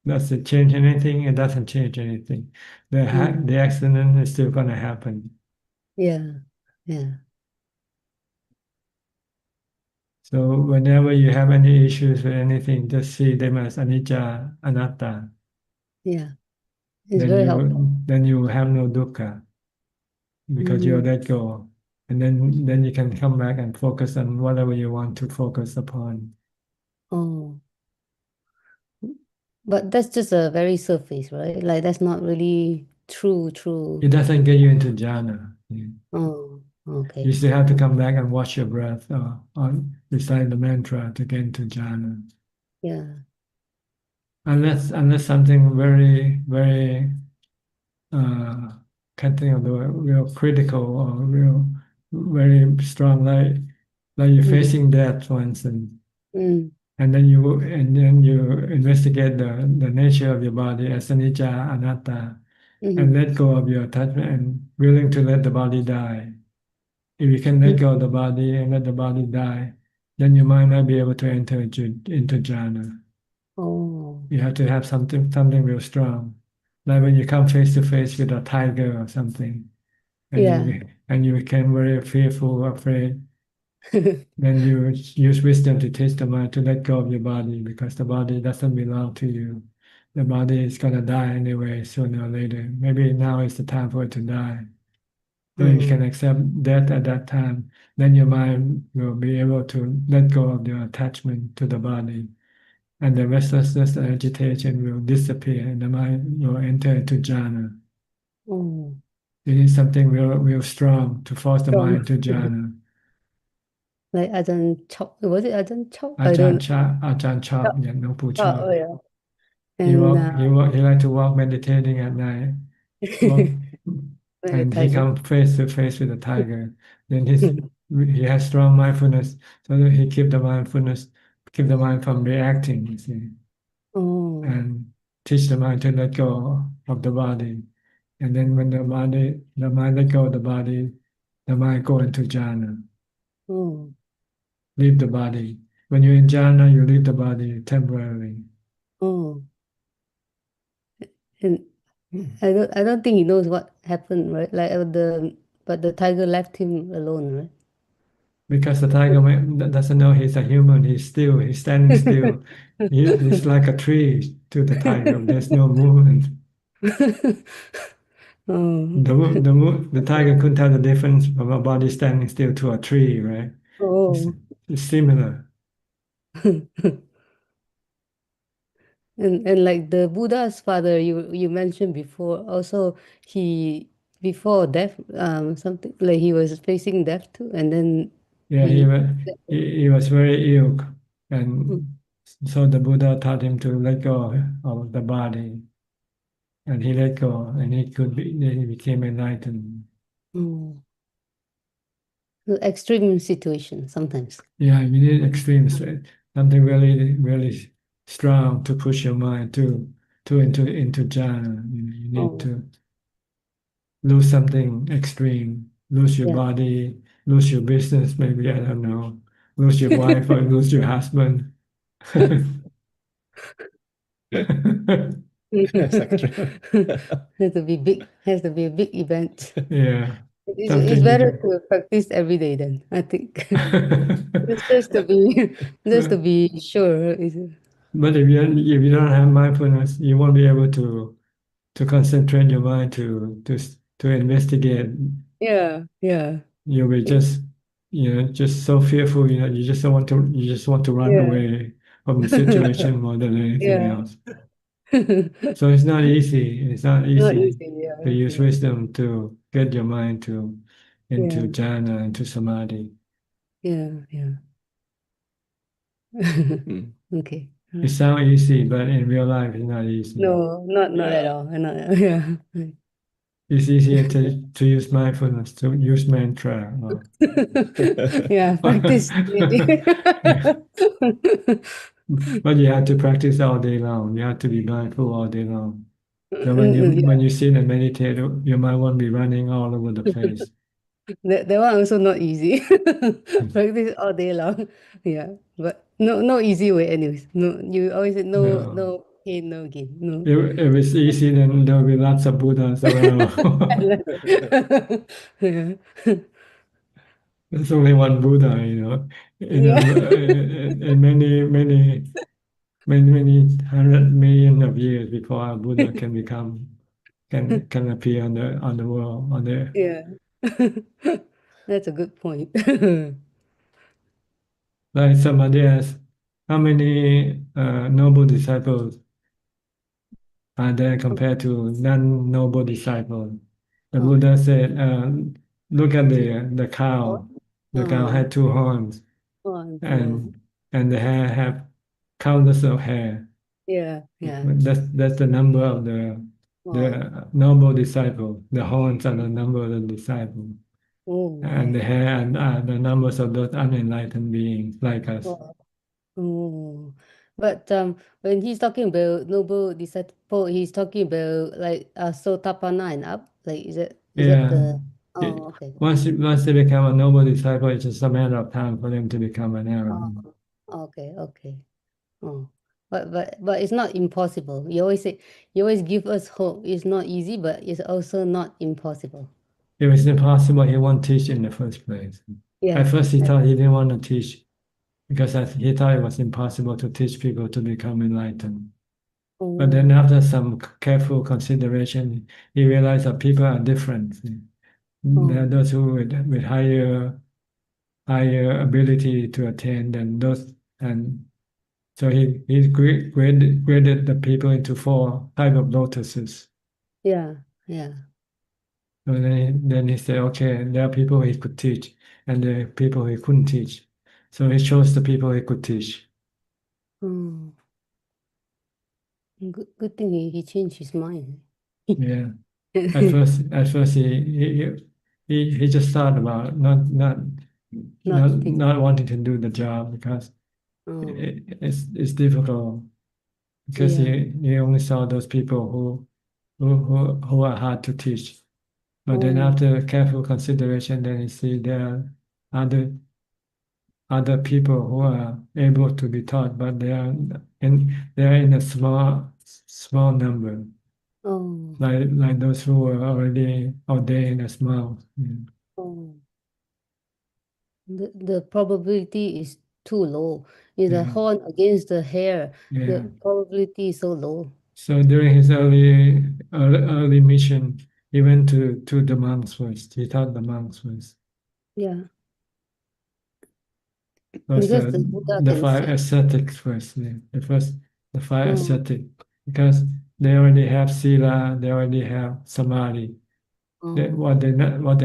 does it change anything? It doesn't change anything. Mm. The accident is still gonna happen. Yeah. Yeah. So whenever you have any issues with anything, just see them as anicca, anatta. Yeah. It's very helpful. Then you will have no dukkha because you Mm. let go. And then you can come back and focus on whatever you want to focus upon. Oh. But that's just a very surface, right? Like that's not really true. It doesn't get you into jhana. Oh, You okay. still have to come back and watch your breath or recite the mantra to get into jhana. Yeah. Unless something very, very can't think of the word, real critical or real very strong, like you're Mm. facing death, for instance, Mm. and then you investigate the nature of your body as anicca, anatta, and Mm. let go of your attachment and willing to let the body die. If you can let Mm. go of the body and let the body die, then you might not be able to enter into jhana. Oh. You have to have something real strong. Like when you come face to face with a tiger or something, Yeah. and you become very fearful, afraid, then you use wisdom to teach the mind to let go of your body because the body doesn't belong to you. The body is gonna die anyway, sooner or later. Maybe now is the time for it to die. So you can Mm. accept death at that time, then your mind will be able to let go of your attachment to the body, and the restlessness and agitation will disappear, and the mind will enter into jhana. Oh. You need something real strong to force the Strong. mind to jhana. Like Ajahn Chok. Was it Ajahn Chok? I don't Ajahn know. Chah, Ajahn Chah, Chok. yeah, no Chok, Chah. oh yeah. And He like to walk meditating at night. Walk, with the and he tiger. comes face to face with the tiger. Then he has strong mindfulness, so that he keep the mind from reacting, you see, Oh. and teach the mind to let go of the body. And then when the mind let go of the body, the mind go into jhana, Oh, leave the body. When you're in jhana, you leave the body temporarily. oh. And I don't think he knows what happened, right? Like but the tiger left him alone, right? Because the tiger doesn't know he's a human. He's still. He's standing still. He's like a tree to the tiger. There's no movement. Oh, The tiger couldn't tell the difference from a body standing still to a tree, right? oh. It's similar. And like the Buddha's father you mentioned before, also he before death, something like he was facing death too, and then Yeah, he was very ill, Mm. and so the Buddha taught him to let go of the body, and he let go, and he became enlightened. Mm. Extreme situation sometimes. Yeah, you need extreme strength, something really, really strong to push your mind into jhana. You need Oh, to lose something extreme, lose your yeah. body, lose your business, maybe, I don't know, lose your wife or lose your husband. That's extreme. Has to be a big event. Yeah, It's something you better can. to practice every day then, I think. Just to be sure. But if you don't have mindfulness, you won't be able to concentrate your mind to investigate. Yeah, yeah, You'll be just just so fearful. You just want to run yeah, away from the situation more than anything yeah. else. So it's not easy. It's not Not easy easy, to yeah, use yeah, wisdom to get your mind into yeah, jhana, into samadhi. yeah, yeah. Mm. Okay. It sounds easy, but in real life, it's not easy. No, not at Yeah. all. Not, yeah. It's easier to use mindfulness, to use mantra. Yeah, practice daily. Yeah. But you have to practice all day long. You have to be mindful all day long. So when Yeah, you sit and meditate, your mind won't be running all over the place. that one also not easy. Practice all day long. Yeah, but no easy way anyways. No, you always say No. no pain, no gain. No. If it's easy, then there will be lots of Buddhas around. Yeah. There's only one Buddha, Yeah. and many 100 million of years before a Buddha can appear on the world on the. Yeah. That's a good point. Like somebody asked, how many noble disciples are there compared to non-noble disciples? The Oh, Buddha said, look at the cow. The cow oh, had two horns, yeah. and the hair have countless of hair. Yeah, yeah. That's the number of Oh, the noble disciple. The horns are the number of the disciples, oh, and the yeah. hair are the numbers of those unenlightened beings like us. Oh, oh. But when he's talking about noble disciple, he's talking about like Sotapanna and up. Like is that Yeah. the It, okay. once they become a noble disciple, it's just a matter of time for them to become an Oh, arahant. okay, okay. Oh. But it's not impossible. You always say you always give us hope. It's not easy, but it's also not impossible. If it's impossible, he won't teach in the first place. At Yeah, first, he thought exactly. he didn't want to teach because he thought it was impossible to teach people to become enlightened. But then, Oh, after some careful consideration, he realized that people are different. There are oh, those who with higher ability to attain, and those and so he graded the people into four type of lotuses. yeah, yeah. So then he said, okay, there are people he could teach, and there are people he couldn't teach. So he chose the people he could teach. Oh, good thing he changed his mind. Yeah. At first he just thought about Not teach. not wanting to do the job because Oh, it's difficult because yeah. he only saw those people who are hard to teach. But then after careful consideration, then you see there are other people who are able to be taught, but they are in a small number, Oh, like those who were already ordained as monks. oh. The probability is too low. If the Yeah. horn against the hair, Yeah. the probability is so low. So during his early mission, he went to the monks first. He taught the monks first. Yeah, First, because the Buddha the can five see. ascetics first. Yeah. The five Oh, ascetic, because they already have sila, they already have samadhi. oh, What they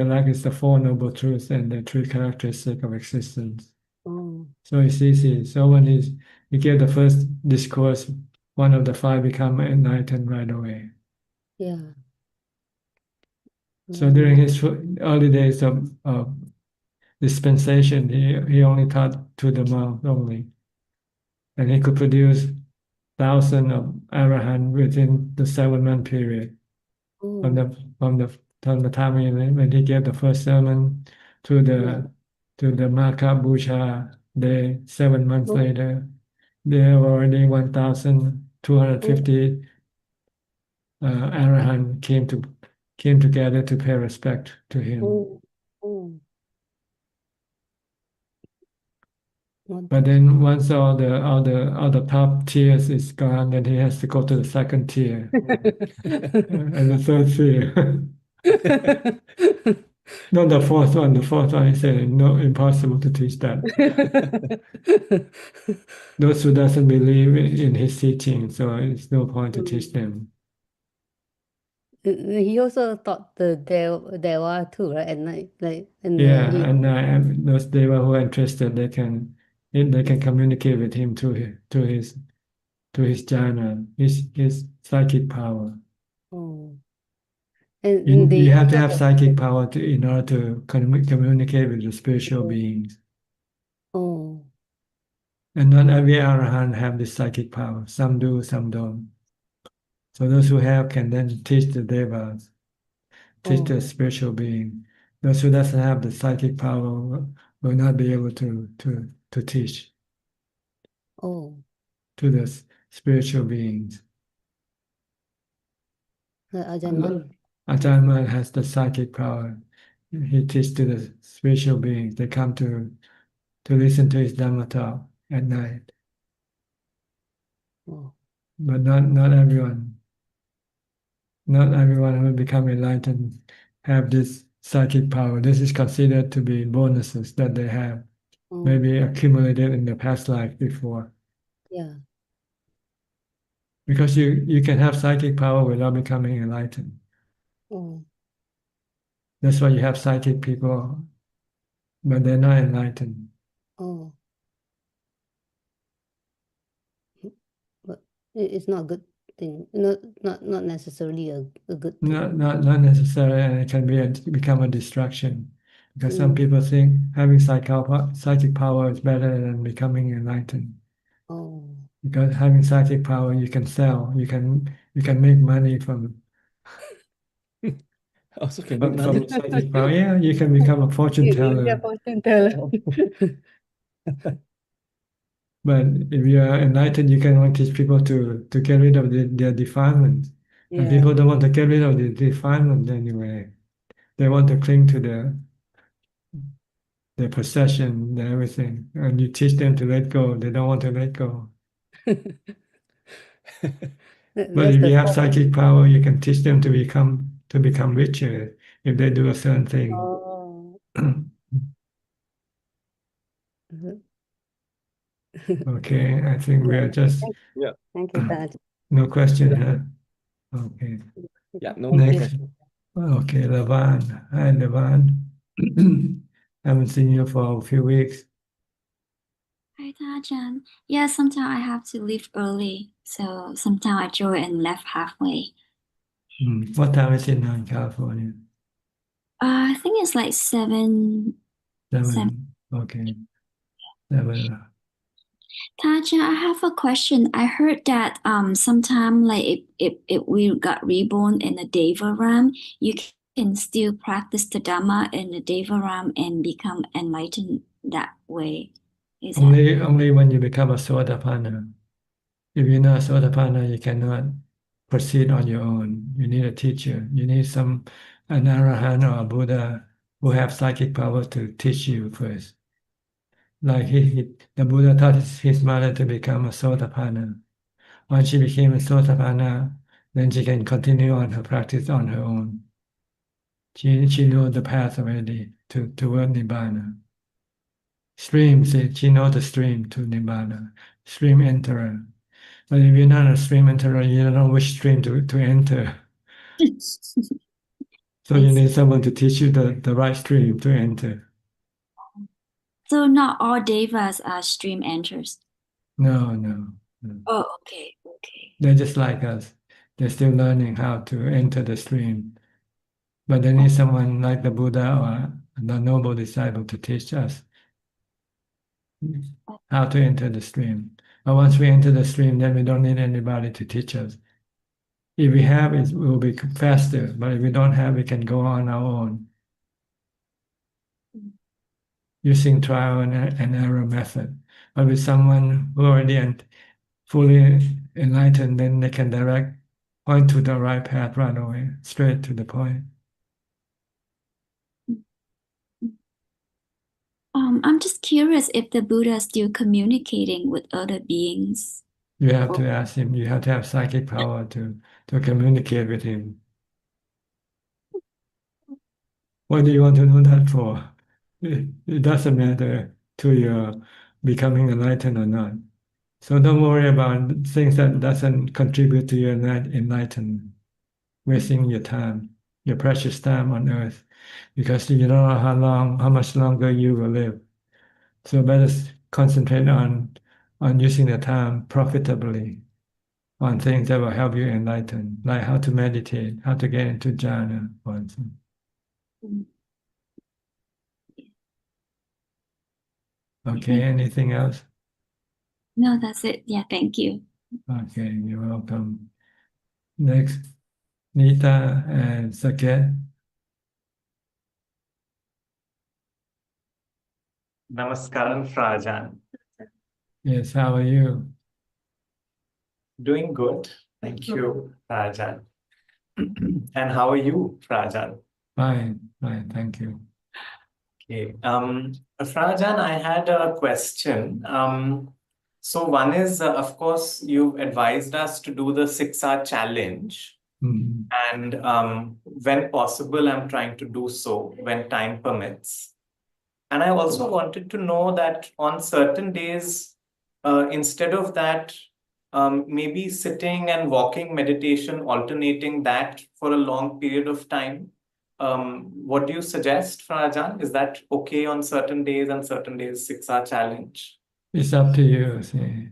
lack is the Four Noble Truths and the three characteristics of existence. oh, So it's easy. So when he gave the first discourse, one of the five become enlightened right away. yeah. So during his early days of dispensation, he only taught to the monk only, and he could produce thousands of arahant within the 7 month period from Oh, the time when he gave the first sermon to the Maka Busha day. 7 months oh, later, there were already oh, 1,250 arahant came together to pay respect to him. oh, oh. But then once all the top tiers is gone, then he has to go to the second tier and the third tier. Not the fourth one. The fourth one, he said, no, impossible to teach that. Those who doesn't believe in his teaching, so it's no point to teach them. He also taught the Deva too, right? At night, Yeah, and those deva who are interested, they can communicate with him through his jhana, his psychic power. oh, and You they have to also have psychic power in order to communicate with the spiritual beings. Oh, And not every arahant have this psychic power. Some do, some don't. So those who have can then teach the devas, teach the oh, spiritual being. Those who doesn't have the psychic power will not be able to teach oh. to the spiritual beings. Ajahn Man. Ajahn Man has the psychic power. He teaches to the spiritual beings. They come to listen to his Dhammatalk at night. Oh, But not everyone. Not everyone who will become enlightened have this psychic power. This is considered to be bonuses that they have, oh, maybe accumulated in the past life before. yeah. Because you can have psychic power without becoming enlightened. Oh, That's why you have psychic people, but they're not enlightened. oh. But it's not a good thing. Not necessarily a good thing. Not necessarily, and it can become a distraction. Because some people think having psychic power is better than becoming enlightened. Oh, Because having psychic power, you can sell, you can make money from Also can make from money. psychic power. Yeah, you can become a fortune teller. fortune teller. But if you are enlightened, you can only teach people to get rid of their defilement. And Yeah. people don't want to get rid of the defilement anyway. They want to cling to their possession, their everything. And you teach them to let go. They don't want to let go. But if you have psychic power, you can teach them to become richer if they do a certain thing. Oh. Okay, I think we are just Yeah. Thank you, Dad. no question, huh? Okay. Yeah, no Next. question. Okay, Levan. Hi, Levan. Haven't seen you for a few weeks. Hi, Ajahn. Yeah, sometimes I have to leave early, so sometimes I join and left halfway. What time is it now in California? I think it's like 7. 7. Okay. 7. Ajahn, I have a question. I heard that sometime like if we got reborn in a Deva realm, you can still practice the Dhamma in the Devaram and become enlightened that way. Is that Only when you become a Sotapanna. If you're not Sotapanna, you cannot proceed on your own. You need a teacher. You need an Arahant or a Buddha who have psychic power to teach you first. Like the Buddha taught his mother to become a Sotapanna. Once she became a Sotapanna, then she can continue on her practice on her own. She knows the path already toward Nibbana. She knows the stream to Nibbana. Stream enterer. But if you're not a stream enterer, you don't know which stream to enter. So you need someone to teach you the right stream to enter. so? Not all devas are stream enters. No. Oh, okay. They're just like us. They're still learning how to enter the stream. But they need someone like the Buddha or the noble disciple to teach us how to enter the stream. But once we enter the stream, then we don't need anybody to teach us. If we have, it will be faster. But if we don't have, we can go on our own using trial and error method. But with someone who already fully enlightened, then they can point to the right path right away, straight to the point. I'm just curious if the Buddha is still communicating with other beings. You have to ask him. You have to have psychic power to communicate with him. What do you want to know that for? It doesn't matter to your becoming enlightened or not. So don't worry about things that doesn't contribute to your enlightenment, wasting your time, your precious time on earth, because you don't know how much longer you will live. So better concentrate on using the time profitably on things that will help you enlighten, like how to meditate, how to get into jhana, for instance. Okay, anything else? No, that's it. Yeah, thank you. Okay, you're welcome. Next, Nita and Saket. Namaskaram, Ajaan. Yes, how are you? Doing good. Thank you, Ajaan. And how are you, Ajaan? Fine, thank you. Okay. Ajaan, I had a question. So one is, of course, you've advised us to do the 6-hour challenge. Mhm. And when possible, I'm trying to do so when time permits. And I also wanted to know that on certain days, instead of that, maybe sitting and walking meditation, alternating that for a long period of time. What do you suggest, Ajaan? Is that okay on certain days and certain days 6-hour challenge? It's up to you. See.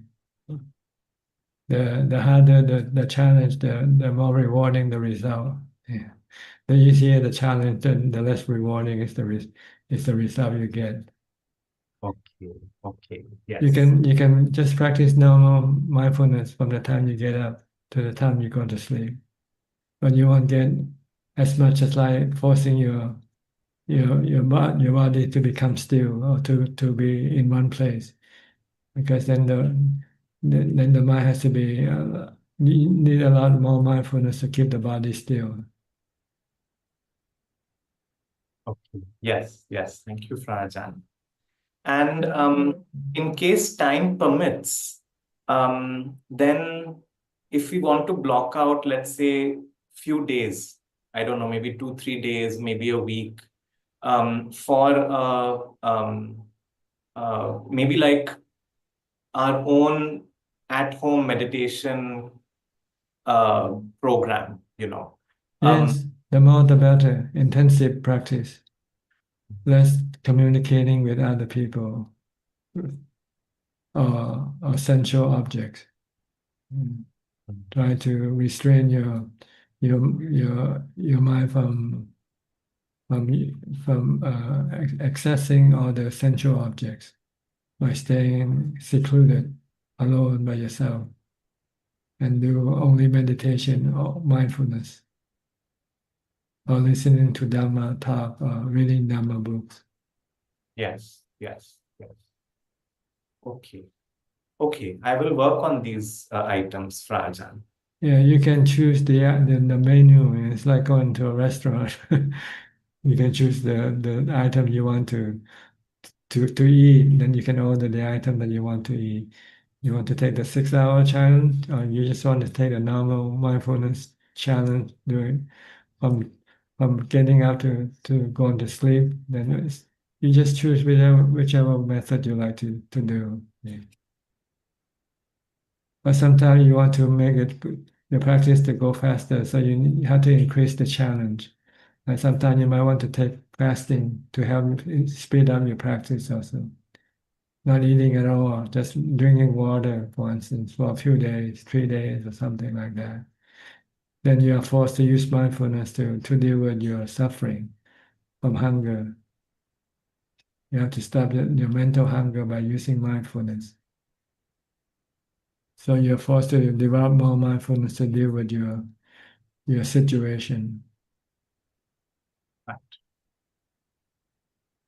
The harder the challenge, the more rewarding the result. Yeah. The easier the challenge, the less rewarding is the result you get. Okay, yes. You can just practice normal mindfulness from the time you get up to the time you go to sleep, but you won't get as much as like forcing your body to become still or to be in one place, because then the mind has to be you need a lot more mindfulness to keep the body still. Okay. Yes. Thank you, Ajaan. And in case time permits, then if we want to block out, let's say, few days, I don't know, maybe 2-3 days, maybe a week, for maybe like our own at-home meditation program, Yes, the more the better. Intensive practice, less communicating with other people or sensual objects. Try to restrain your mind from accessing all the sensual objects by staying secluded, alone by yourself, and do only meditation or mindfulness. or listening to Dhamma talk or reading Dhamma books. Yes. Okay. I will work on these items, Ajaan. Yeah, you can choose the menu. It's like going to a restaurant. You can choose the item you want to eat. Then you can order the item that you want to eat. You want to take the 6-hour challenge, or you just want to take a normal mindfulness challenge, do it from getting up to going to sleep. Then you just choose whichever method you like to do. Yeah. But sometimes you want to make the practice to go faster, so you have to increase the challenge. And sometimes you might want to take fasting to help speed up your practice also. Not eating at all, just drinking water, for instance, for a few days, 3 days or something like that. Then you are forced to use mindfulness to deal with your suffering from hunger. You have to stop your mental hunger by using mindfulness. So you're forced to develop more mindfulness to deal with your situation. Right.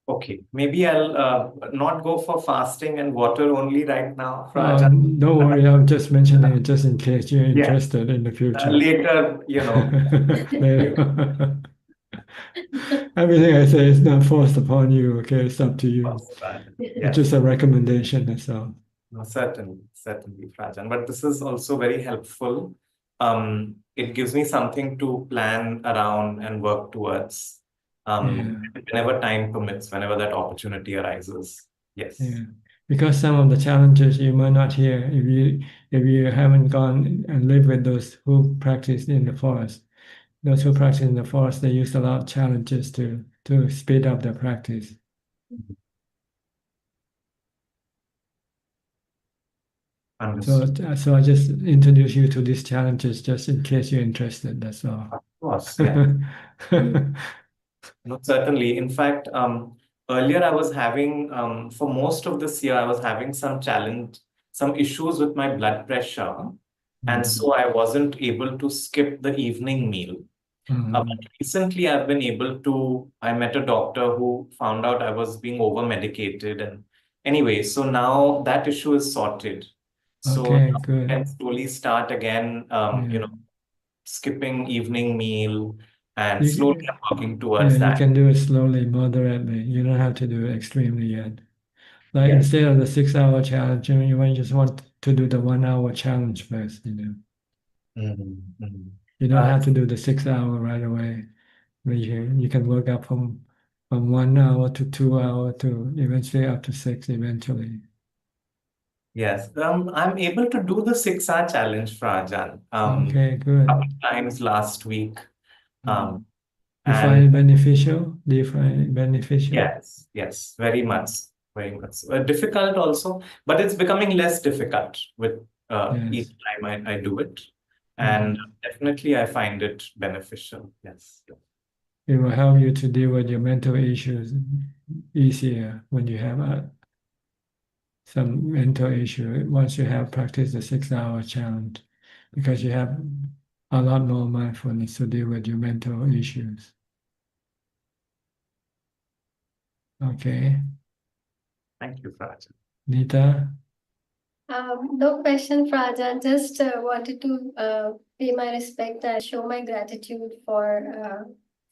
Okay, maybe I'll not go for fasting and water only right now, Ajaan. Don't worry, I'm just mentioning it just in case you're Yeah. interested in the future. Later, Later. Everything I say is not forced upon you, okay? It's up to you. It's just Yes. a recommendation, that's all. No, certainly, Ajaan. But this is also very helpful. It gives me something to plan around and work towards. Whenever time permits, whenever that opportunity arises. Yes. Yeah. Because some of the challenges you might not hear if you haven't gone and lived with those who practice in the forest. Those who practice in the forest, they use a lot of challenges to speed up their practice. So I just introduce you to these challenges just in case you're interested. That's all. Of course, yeah. No, certainly. In fact, earlier I was having, for most of this year, I was having some issues with my blood pressure. And so I wasn't able to skip the evening meal. But recently I've been able to, I met a doctor who found out I was being over-medicated. And anyway, so now that issue is sorted. So Okay, now I good. can slowly start again, skipping evening meal and slowly I'm working towards You that. can do it slowly, moderately. You don't have to do it extremely yet. Like instead of the 6-hour challenge, you might just want to do the 1-hour challenge first, You don't have to do the 6-hour right away. You can work up from 1 hour to 2 hour to eventually up to 6 eventually. Yes, I'm able to do the 6-hour challenge, Ajaan. Okay, good. Couple times last week. You find it beneficial? Do you find it beneficial? Yes, very much. Difficult also, but it's becoming less difficult with each time I do it. And definitely I find it beneficial. Yes. It will help you to deal with your mental issues easier when you have some mental issue once you have practiced the 6-hour challenge, because you have a lot more mindfulness to deal with your mental issues. Okay. Thank you, Ajaan. Nita? No question, Ajaan. Just wanted to pay my respect and show my gratitude for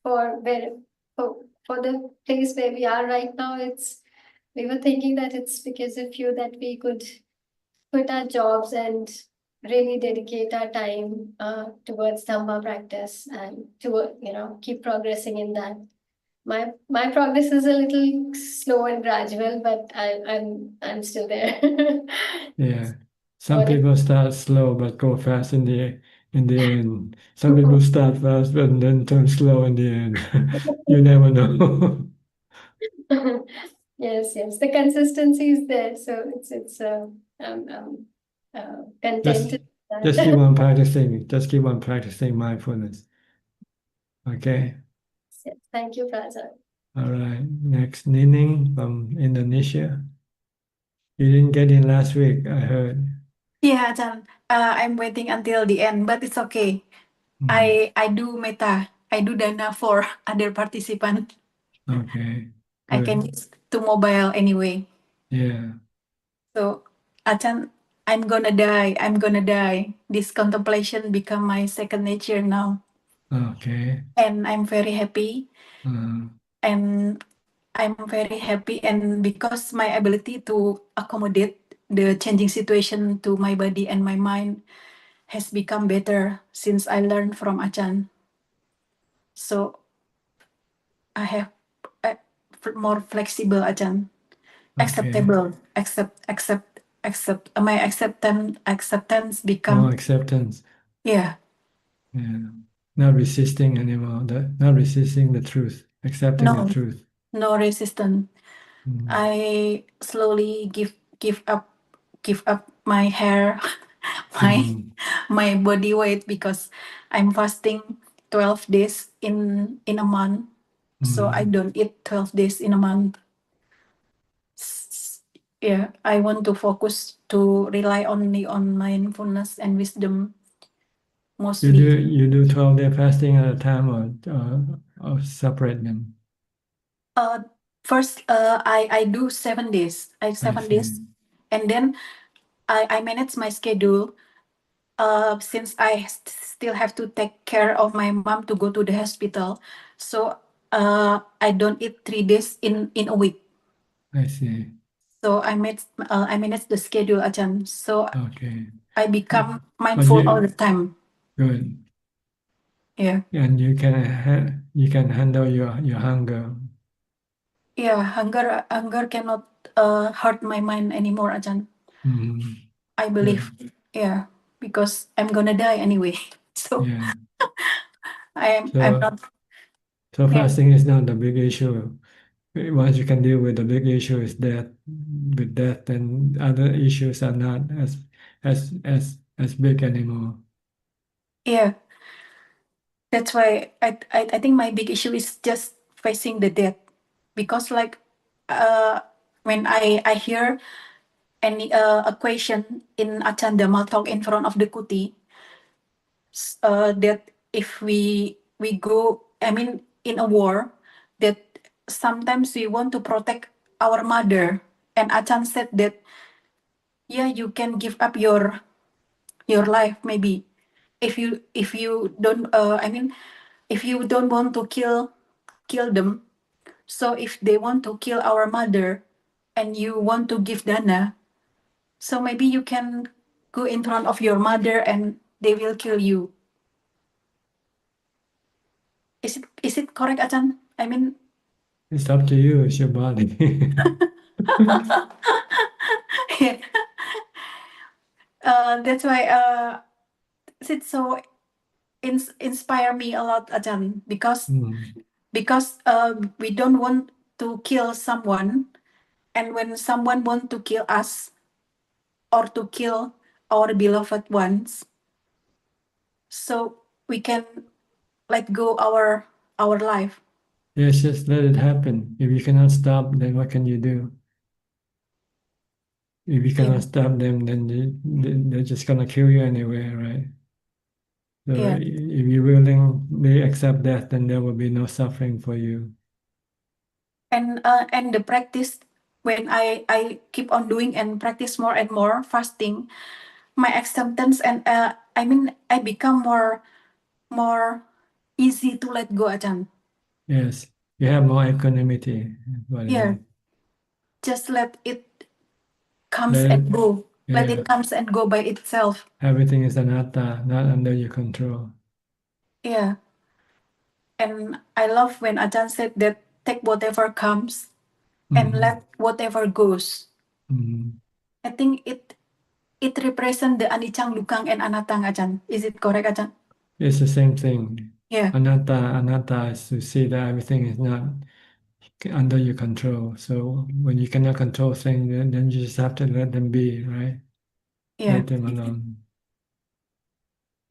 the place where we are right now. We were thinking that it's because of you that we could quit our jobs and really dedicate our time towards Dhamma practice and to keep progressing in that. My progress is a little slow and gradual, but I'm still there. Yeah. Some people start slow but go fast in the end. Some people start fast and then turn slow in the end. You never know. Yes, the consistency is there, so it's contented. Just keep on practicing. Just keep on practicing mindfulness. Okay. Yes, thank you, Prasad. All right. Next, Nining from Indonesia. You didn't get in last week, I heard. Yeah, Ajahn. I'm waiting until the end, but it's okay. I do metta I do dana for other participant. Okay. I can Good. use to mobile anyway. Yeah. So Ajahn, I'm gonna die. I'm gonna die. This contemplation become my second nature now, Okay. and I'm very happy. And I'm very happy, and because my ability to accommodate the changing situation to my body and my mind has become better since I learned from Ajahn. So I have more flexible Ajahn, acceptable, accept. My acceptance become More acceptance. yeah. Yeah. Not resisting anymore. Not resisting the truth. Accepting the No, truth. no resistance. Mm. I slowly give up my hair, my body weight because I'm fasting 12 days in a month. So I don't eat 12 days in a month. Yeah, I want to focus to rely only on mindfulness and wisdom mostly. You do 12-day fasting at a time or separate them? First, I do 7 days. I 7 days, and then I manage my schedule. Since I still have to take care of my mom to go to the hospital, so I don't eat 3 days in a week. I see. So I manage the schedule, Ajahn. So Okay. I become mindful all the time. Good. Yeah. And you can handle your hunger. Yeah, hunger cannot hurt my mind anymore, Ajahn. I believe, yeah, because I'm gonna die anyway. So Yeah. I'm not. So Yeah. fasting is not the big issue. Once you can deal with the big issue is death, with death, then other issues are not as big anymore. Yeah. That's why I think my big issue is just facing the death, because like when I hear any a question in Ajahn Dhammatalk in front of the kuti, that if we go, I mean, in a war, that sometimes we want to protect our mother, and Ajahn said that yeah, you can give up your life maybe if you don't I mean, if you don't want to kill them. So if they want to kill our mother and you want to give dana, so maybe you can go in front of your mother and they will kill you. Is it correct, Ajahn? I mean, It's up to you. It's your body. yeah. That's why it's so inspire me a lot, Ajahn, because we don't want to kill someone, and when someone want to kill us or to kill our beloved ones, so we can let go our life. Yes, just let it happen. If you cannot stop, then what can you do? If you cannot stop them, then they're just gonna kill you anyway, right? So if you willingly accept death, then there will be no suffering for you. And the practice, when I keep on doing and practice more and more fasting, my acceptance and I mean, I become more easy to let go, Ajahn. Yes, you have more equanimity. Yeah. Just let it comes and go. Let it comes and go by itself. Everything is anatta, not under your control. Yeah. And I love when Ajahn said that take whatever comes and let whatever goes. I think it represents the anicang, lukang, and anatang, Ajahn. Is it correct, Ajahn? It's the same thing. Yeah. Anatta is to see that everything is not under your control. So when you cannot control things, then you just have to let them be, right? Yeah. Let them alone.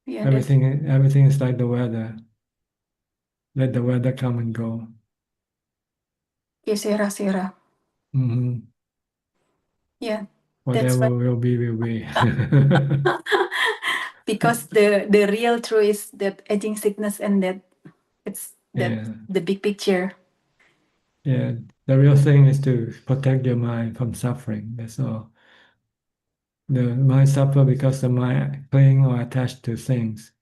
Yeah, everything is like the weather. Let the weather come and go. Sera. Yeah. Whatever will be, will be. Because the real truth is that aging, sickness, and death, It's Yeah. the big picture. Yeah. The real thing is to protect your mind from suffering. That's all. The mind suffer because the mind cling or attached to things.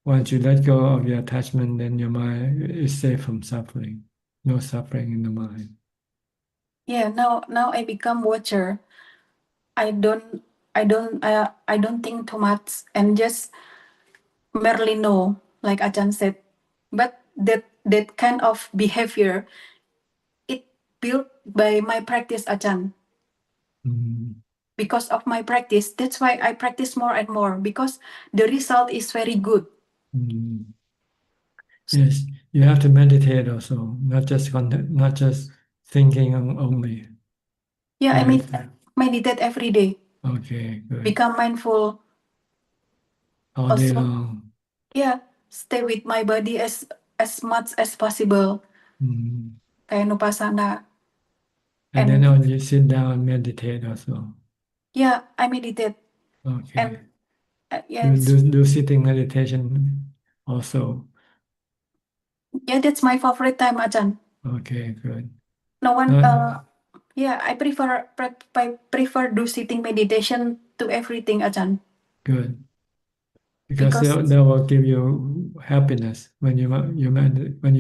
Once you let go of your attachment, then your mind is safe from suffering. No suffering in the mind. Yeah, now I become watcher. I don't think too much and just merely know, like Ajahn said. But that kind of behavior, it built by my practice, Ajahn. Because of my practice, that's why I practice more and more, because the result is very good. Yes, you have to meditate also, not just thinking only. Yeah, I Yes. meditate every day. Okay, good. Become mindful. All day Also, long. yeah, stay with my body as much as possible. Kayak Nupasana. And then you sit down and meditate also. Yeah, I meditate. Okay. And yes, Do sitting meditation also. yeah, that's my favorite time, Ajahn. Okay, good. No one, yeah, I prefer do sitting meditation to everything, Ajahn. Good. Because that will give you happiness. When you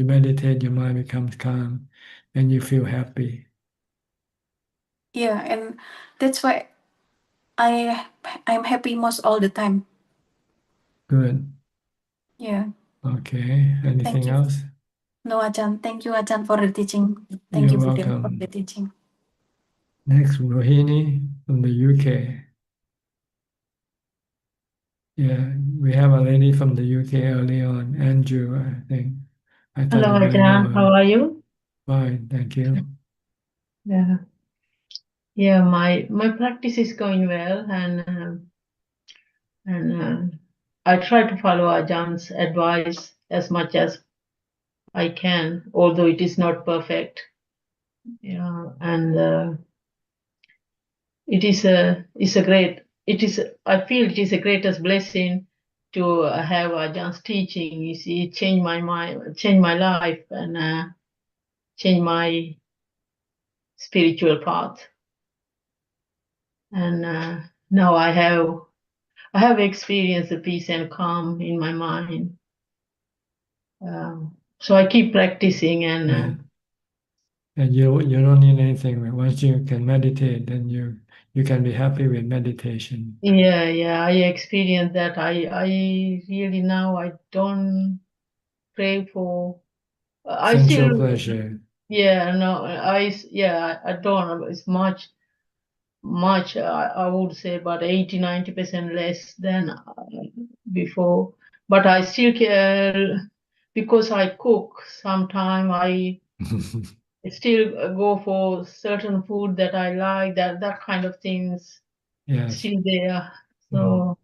meditate, your mind becomes calm, and you feel happy. Yeah, and that's why I'm happy most all the time. Good. Yeah. Okay. Anything you. else? No, Ajahn. Thank you, Ajahn, for the teaching. You're For welcome. the teaching. Next, Rohini from the UK. Yeah, we have a lady from the UK early on, Andrew, I think. I thought Hello, you might know Ajahn. her. How are you? Fine, thank you. Yeah, yeah. My practice is going well, and I try to follow Ajah's advice as much as I can, although it is not perfect. Yeah, and I feel it is a greatest blessing to have Ajah's teaching. You see, it changed my mind, changed my life, and changed my spiritual path. And now I have experienced the peace and calm in my mind. So I keep practicing, and you don't need anything. Once you can meditate, then you can be happy with meditation. yeah, I experienced that. I really now I don't pray for. I Sensual still pleasure. Yeah, no, I don't. It's much. I would say about 80-90% less than before. But I still care because I cook. Sometimes I still go for certain food that I like. That kind of things Yes. still there. So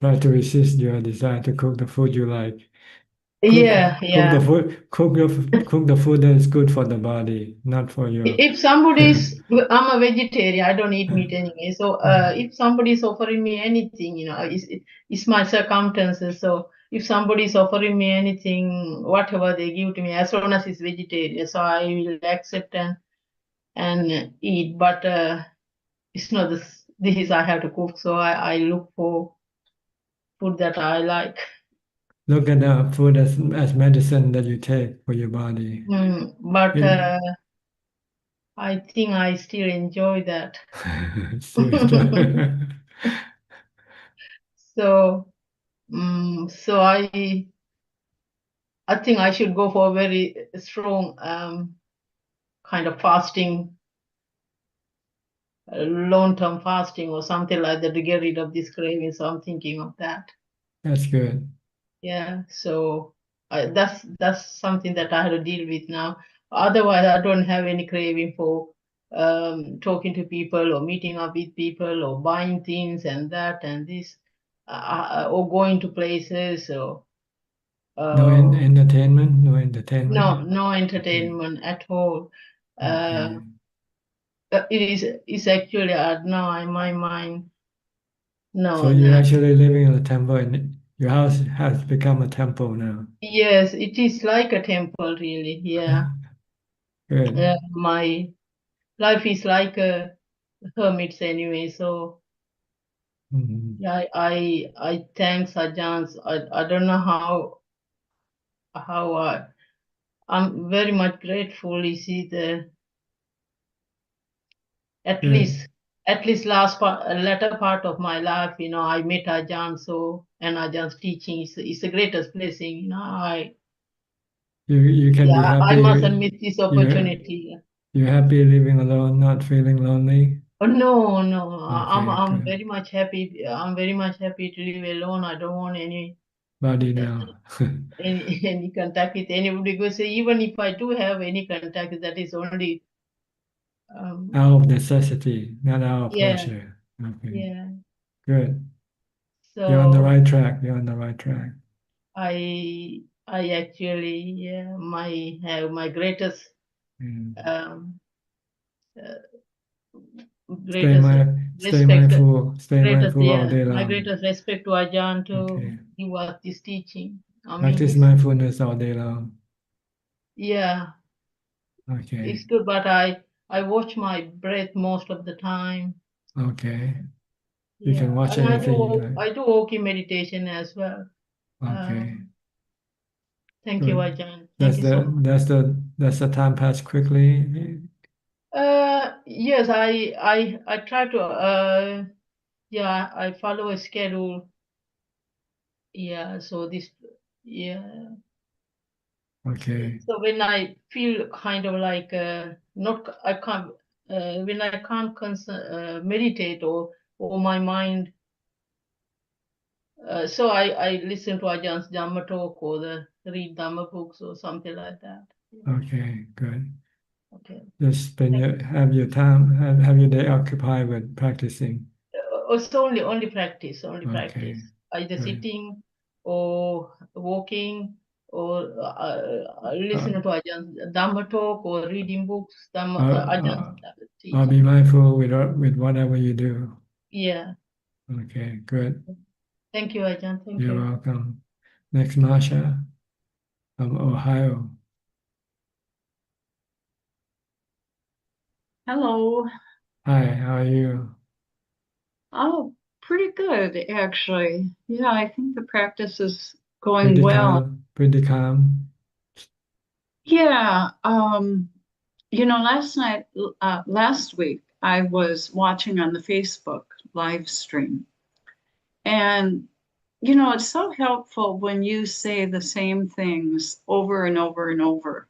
Try to resist your desire to cook the food you like. yeah. Cook the food that is good for the body, not for your. If I'm a vegetarian, I don't eat meat anyway. So if somebody's offering me anything, it's my circumstances. So if somebody's offering me anything, whatever they give to me, as long as it's vegetarian, so I will accept and eat. But it's not this is I have to cook, so I look for food that I like. Look at the food as medicine that you take for your body. But I think I still enjoy that. So I think I should go for a very strong kind of fasting, long-term fasting or something like that to get rid of this craving. So I'm thinking of that. That's good. Yeah. So that's something that I have to deal with now. Otherwise, I don't have any craving for talking to people or meeting up with people or buying things and that and this, or going to places or. No entertainment. No entertainment. No entertainment at all. It's actually now in my mind. No. So you're actually living in a temple Your house has become a temple now. Yes, it is like a temple, really. Yeah. Good. My life is like a hermit's anyway. So yeah, I thanks Ajahn. I don't know how I'm very much grateful. You see at least last latter part of my life, I met Ajahn. So and Ajah's teaching is the greatest blessing. You can be happy. I mustn't miss this opportunity. You're happy living alone, not feeling lonely? Oh, no, Okay, I'm good. very much happy. I'm very much happy to live alone. I don't want Body now. any contact with anybody, because even if I do have any contact, that is only Out of necessity, not out of yeah, pleasure. Okay, yeah. good. You're on the So right track. You're on the right track. I actually have my greatest um Stay respect, mindful. Stay greatest mindful all day my long. greatest respect to Ajahn to Okay. give us this teaching. I mean, Practice mindfulness all day long. yeah, Okay. it's good, but I watch my breath most of the time. Okay. You Yeah, can watch and anything you like. I do walking meditation as well. Okay. Thank you, Good. Ajahn. Thank you so much. Does the time pass quickly? Yes, I try to yeah, I follow a schedule. Yeah, so yeah. Okay. So when I feel kind of like not I can't when I can't meditate or my mind, so I listen to Ajahn Dhammatalk or read Dhamma books or something like that. Okay, good. Okay. Just spend have your time, have your day occupied with practicing. It's only practice, Okay, either good. sitting or walking or listening to Ajahn Dhamma talk or reading books, Ajahn I'll teaching. be mindful with whatever you do. Yeah. Okay, good. Thank you, Ajahn. Thank You're you. welcome. Next, Masha from Ohio. Hello. Hi, how are you? Oh, pretty good, actually. Yeah, I think the practice is going Pretty well. calm, pretty calm. Yeah, last week I was watching on the Facebook live stream, and it's so helpful when you say the same things over and over and over.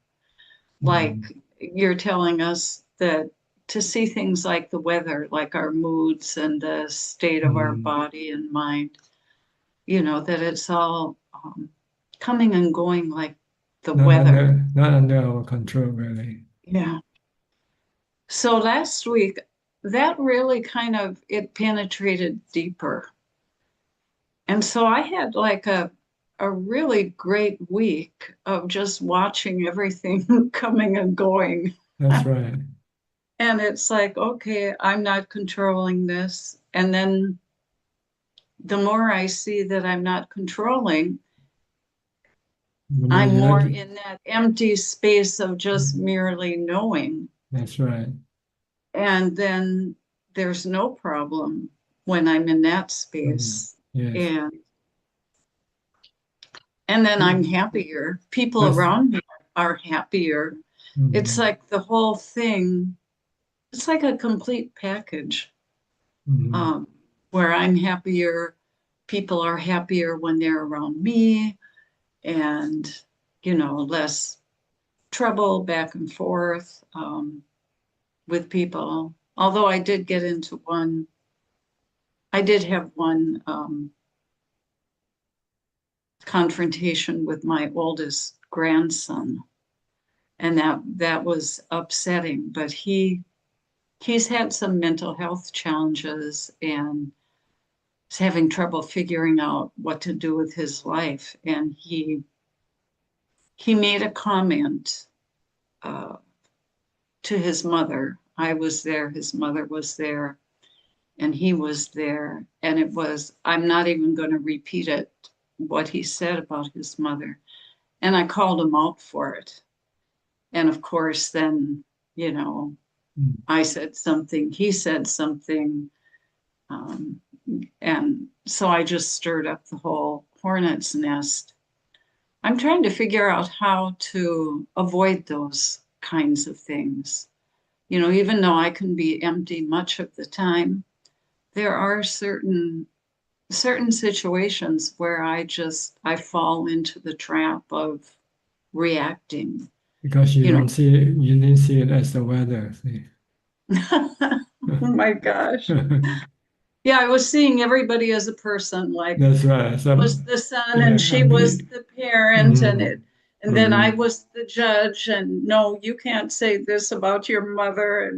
Like you're telling us that to see things like the weather, like our moods and the state of our body and mind, that it's all coming and going like the weather. Not under our control, really. Yeah. So last week, that really it penetrated deeper. And so I had like a really great week of just watching everything coming and going. That's right. And it's like, okay, I'm not controlling this. And then the more I see that I'm not controlling, I'm more in that empty space of just merely knowing. That's right. And then there's no problem when I'm in that space. Yes. And then I'm happier. People around me are happier. It's like the whole thing, it's like a complete package. Where I'm happier, people are happier when they're around me, and less trouble back and forth with people. Although I did have one confrontation with my oldest grandson, and that was upsetting, but he's had some mental health challenges and is having trouble figuring out what to do with his life. And he made a comment to his mother. I was there, his mother was there, and he was there. And I'm not even going to repeat it what he said about his mother. And I called him out for it. And of course, then, you know, I said something, he said something. And so I just stirred up the whole hornet's nest. I'm trying to figure out how to avoid those kinds of things. You know, even though I can be empty much of the time, there are certain situations where I fall into the trap of reacting. Because you You know. don't see it, you didn't see it as the weather. See? Oh my gosh. Yeah, I was seeing everybody as a person, like That's right. he was the son and she was the parent, and then I was the judge, and no, you can't say this about your mother,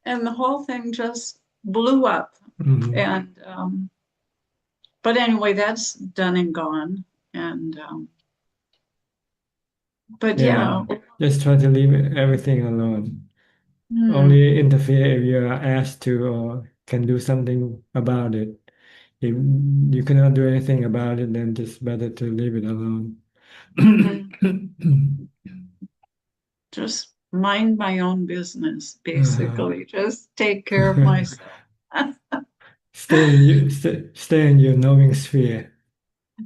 and the whole thing just blew up. And but anyway, that's done and gone. And but yeah. Just try to leave everything alone. Only interfere if you are asked to or can do something about it. If you cannot do anything about it, then just better to leave it alone. Just mind my own business, basically. Just take care of myself. Stay in your knowing sphere.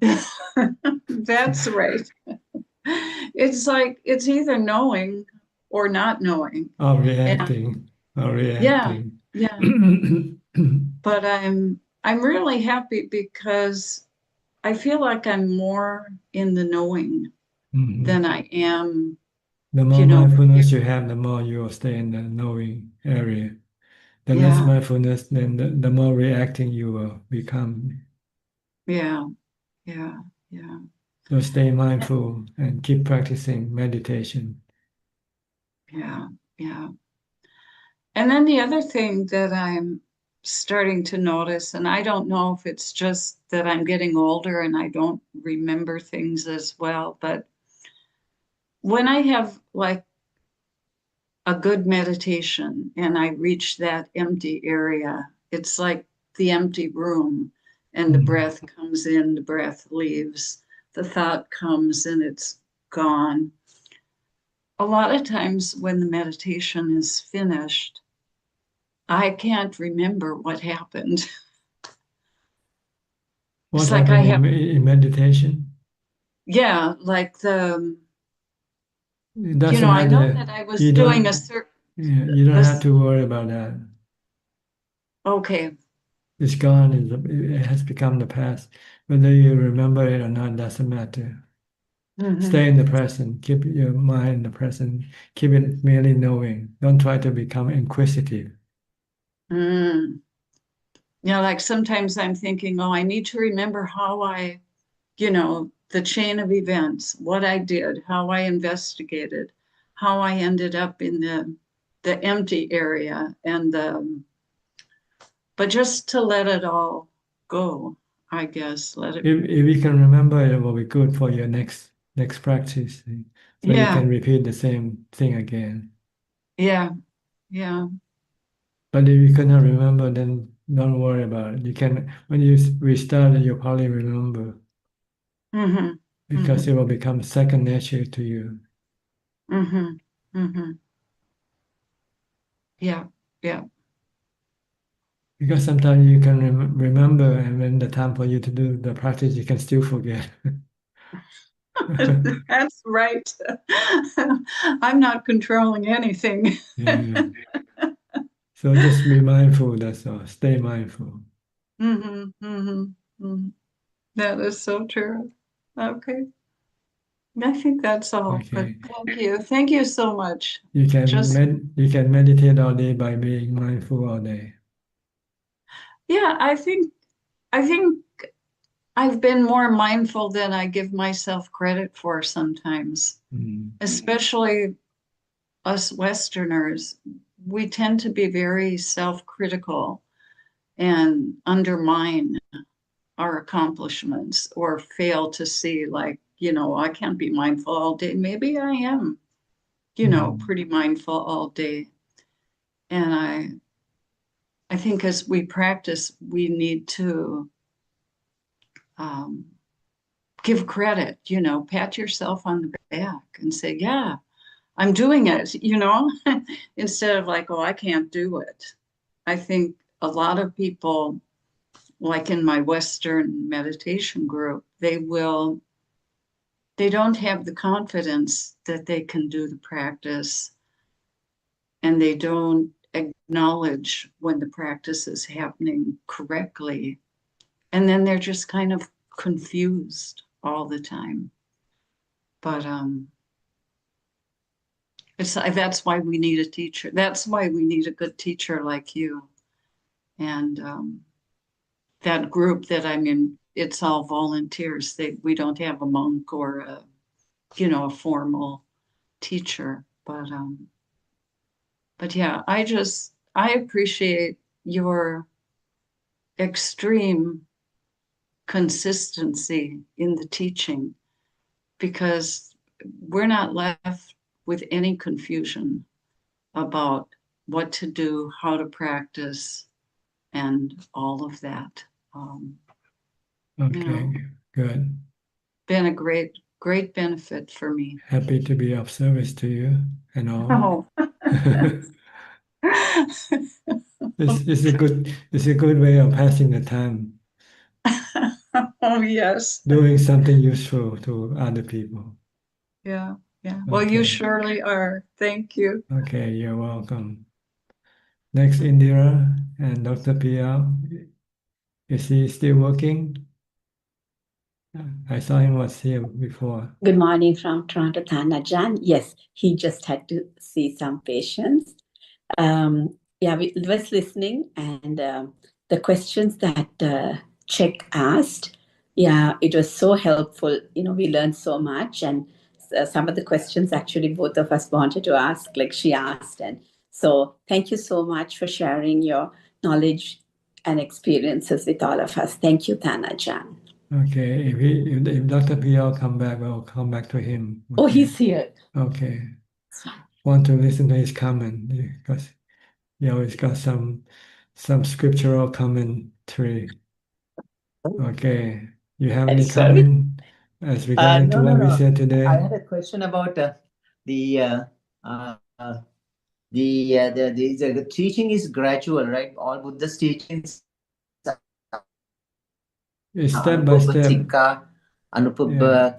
That's right. It's like it's either knowing or not knowing. Or reacting. Yeah. But I'm really happy because I feel like I'm more in the knowing than I am. The more mindfulness you have, the more you will stay in the knowing area. The less mindfulness, then the more reacting you will become. Yeah. So stay mindful and keep practicing meditation. Yeah. And then the other thing that I'm starting to notice, and I don't know if it's just that I'm getting older and I don't remember things as well, but when I have like a good meditation and I reach that empty area, it's like the empty room, and the breath comes in, the breath leaves, the thought comes and it's gone. A lot of times when the meditation is finished, I can't remember what happened. What It's like happened I have, in meditation? yeah, like the, It doesn't I know matter. that I was doing a certain. Yeah, you don't have to worry about that. Okay. It's gone. It has become the past. Whether you remember it or not doesn't matter. Stay in the present. Keep your mind in the present. Keep it merely knowing. Don't try to become inquisitive. Like sometimes I'm thinking, oh, I need to remember how I, the chain of events, what I did, how I investigated, how I ended up in the empty area, and but just to let it all go, I guess. Let it. If you can remember, it will be good for your next practice. So you can repeat the same thing again. Yeah. But if you cannot remember, then don't worry about it. You can, when you restart it, you'll probably remember. Because it will become second nature to you. Yeah. Because sometimes you can remember, and when the time for you to do the practice, you can still forget. That's right. I'm not controlling anything. Yeah. So just be mindful, that's all. Stay mindful. That is so true. Okay. I think that's all. Okay. But thank you. Thank you so much. You can you can meditate all day by being mindful all day. Yeah, I think I've been more mindful than I give myself credit for sometimes. Especially us Westerners. We tend to be very self-critical and undermine our accomplishments or fail to see, like, I can't be mindful all day. Maybe I am, pretty mindful all day. And I think as we practice, we need to give credit, pat yourself on the back and say, yeah, I'm doing it, instead of like, oh, I can't do it. I think a lot of people, like in my Western meditation group, they don't have the confidence that they can do the practice, and they don't acknowledge when the practice is happening correctly. And then they're just kind of confused all the time. But that's why we need a teacher. That's why we need a good teacher like you. And that group that I'm in, it's all volunteers. We don't have a monk or a formal teacher. But yeah, I appreciate your extreme consistency in the teaching, because we're not left with any confusion about what to do, how to practice, and all of that. Okay, good. Been a great benefit for me. Happy to be of service to you and all. Oh. It's a good way of passing the time. Oh, yes. Doing something useful to other people. Yeah. Well, you Okay. surely are. Thank you. Okay, you're welcome. Next, Indira and Dr. Pia. Is he still working? I saw him was here before. Good morning from Toronto, Ajaan. Yes, he just had to see some patients. We was listening, and the questions that Czech asked, it was so helpful. We learned so much, and some of the questions actually both of us wanted to ask, like she asked. And so thank you so much for sharing your knowledge and experiences with all of us. Thank you, Ajaan. Okay, if Dr. Pia come back, we'll come back to him. Okay. Oh, he's here. Okay. Want to listen to his comment because he always got some scriptural commentary. Okay. You have any comment as regarding to what we said today? I had a question about the teaching is gradual, right? All Buddha's teachings It's step by step. Anupabha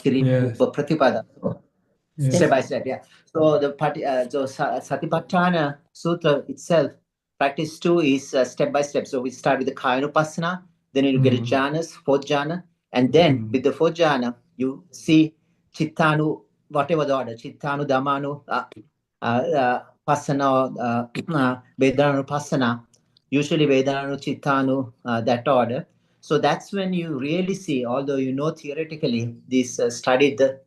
Pratipada. Yes. Step by step, yeah. So the Satipatthana Sutra itself, practice 2 is step by step. So we start with the Kayanupassana, then you get a jhanas, 4th jhana, and then with the 4th jhana, you see Chittanu, whatever the order, Chittanu, Dhammanu, Passana, Vedanu Passana, usually Vedanu, Chittanu, that order. So that's when you really see, although theoretically this studied the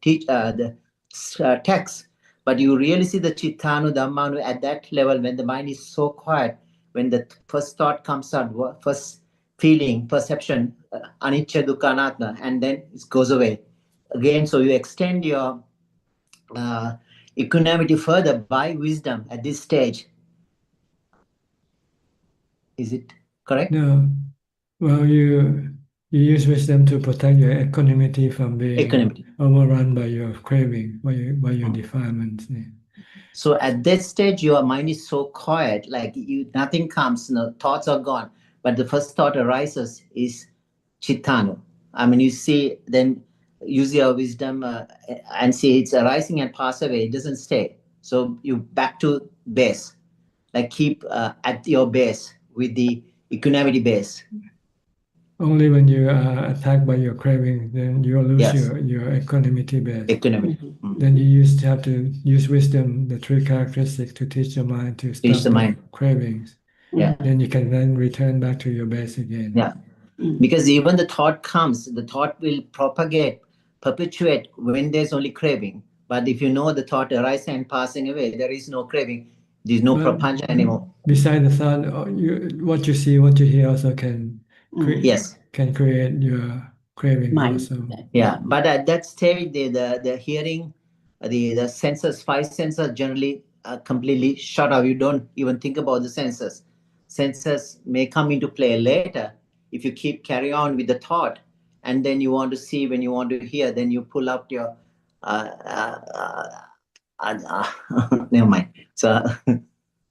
text, but you really see the Chittanu, Dhammanu at that level when the mind is so quiet, when the first thought comes out, first feeling, perception, anicca, dukkha, anatta, and then it goes away. Again, so you extend your equanimity further by wisdom at this stage. Is it correct? No. Well, you use wisdom to protect your equanimity from being overrun by your craving, by your defilements. Yeah. So at that stage, your mind is so quiet, like nothing comes, thoughts are gone. But the first thought arises is Chittanu. I mean, you see, then use your wisdom and see it's arising and pass away. It doesn't stay. So you back to base, like keep at your base with the equanimity base. Only when you are attacked by your craving, then you lose your equanimity base. Equanimity. Then you have to use wisdom, the 3 characteristics, to teach your mind to stop the cravings. Yeah. Then you can return back to your base again. Yeah. Because even the thought comes, the thought will perpetuate when there's only craving. But if you know the thought arising and passing away, there is no craving. There's no prapancha anymore. Besides the thought, what you see, what you hear also can create your craving also. Yeah, but at that stage, the hearing, the senses, 5 senses generally completely shut off. You don't even think about the senses. Senses may come into play later if you carry on with the thought, and then you want to see, when you want to hear, then you pull out your never mind. So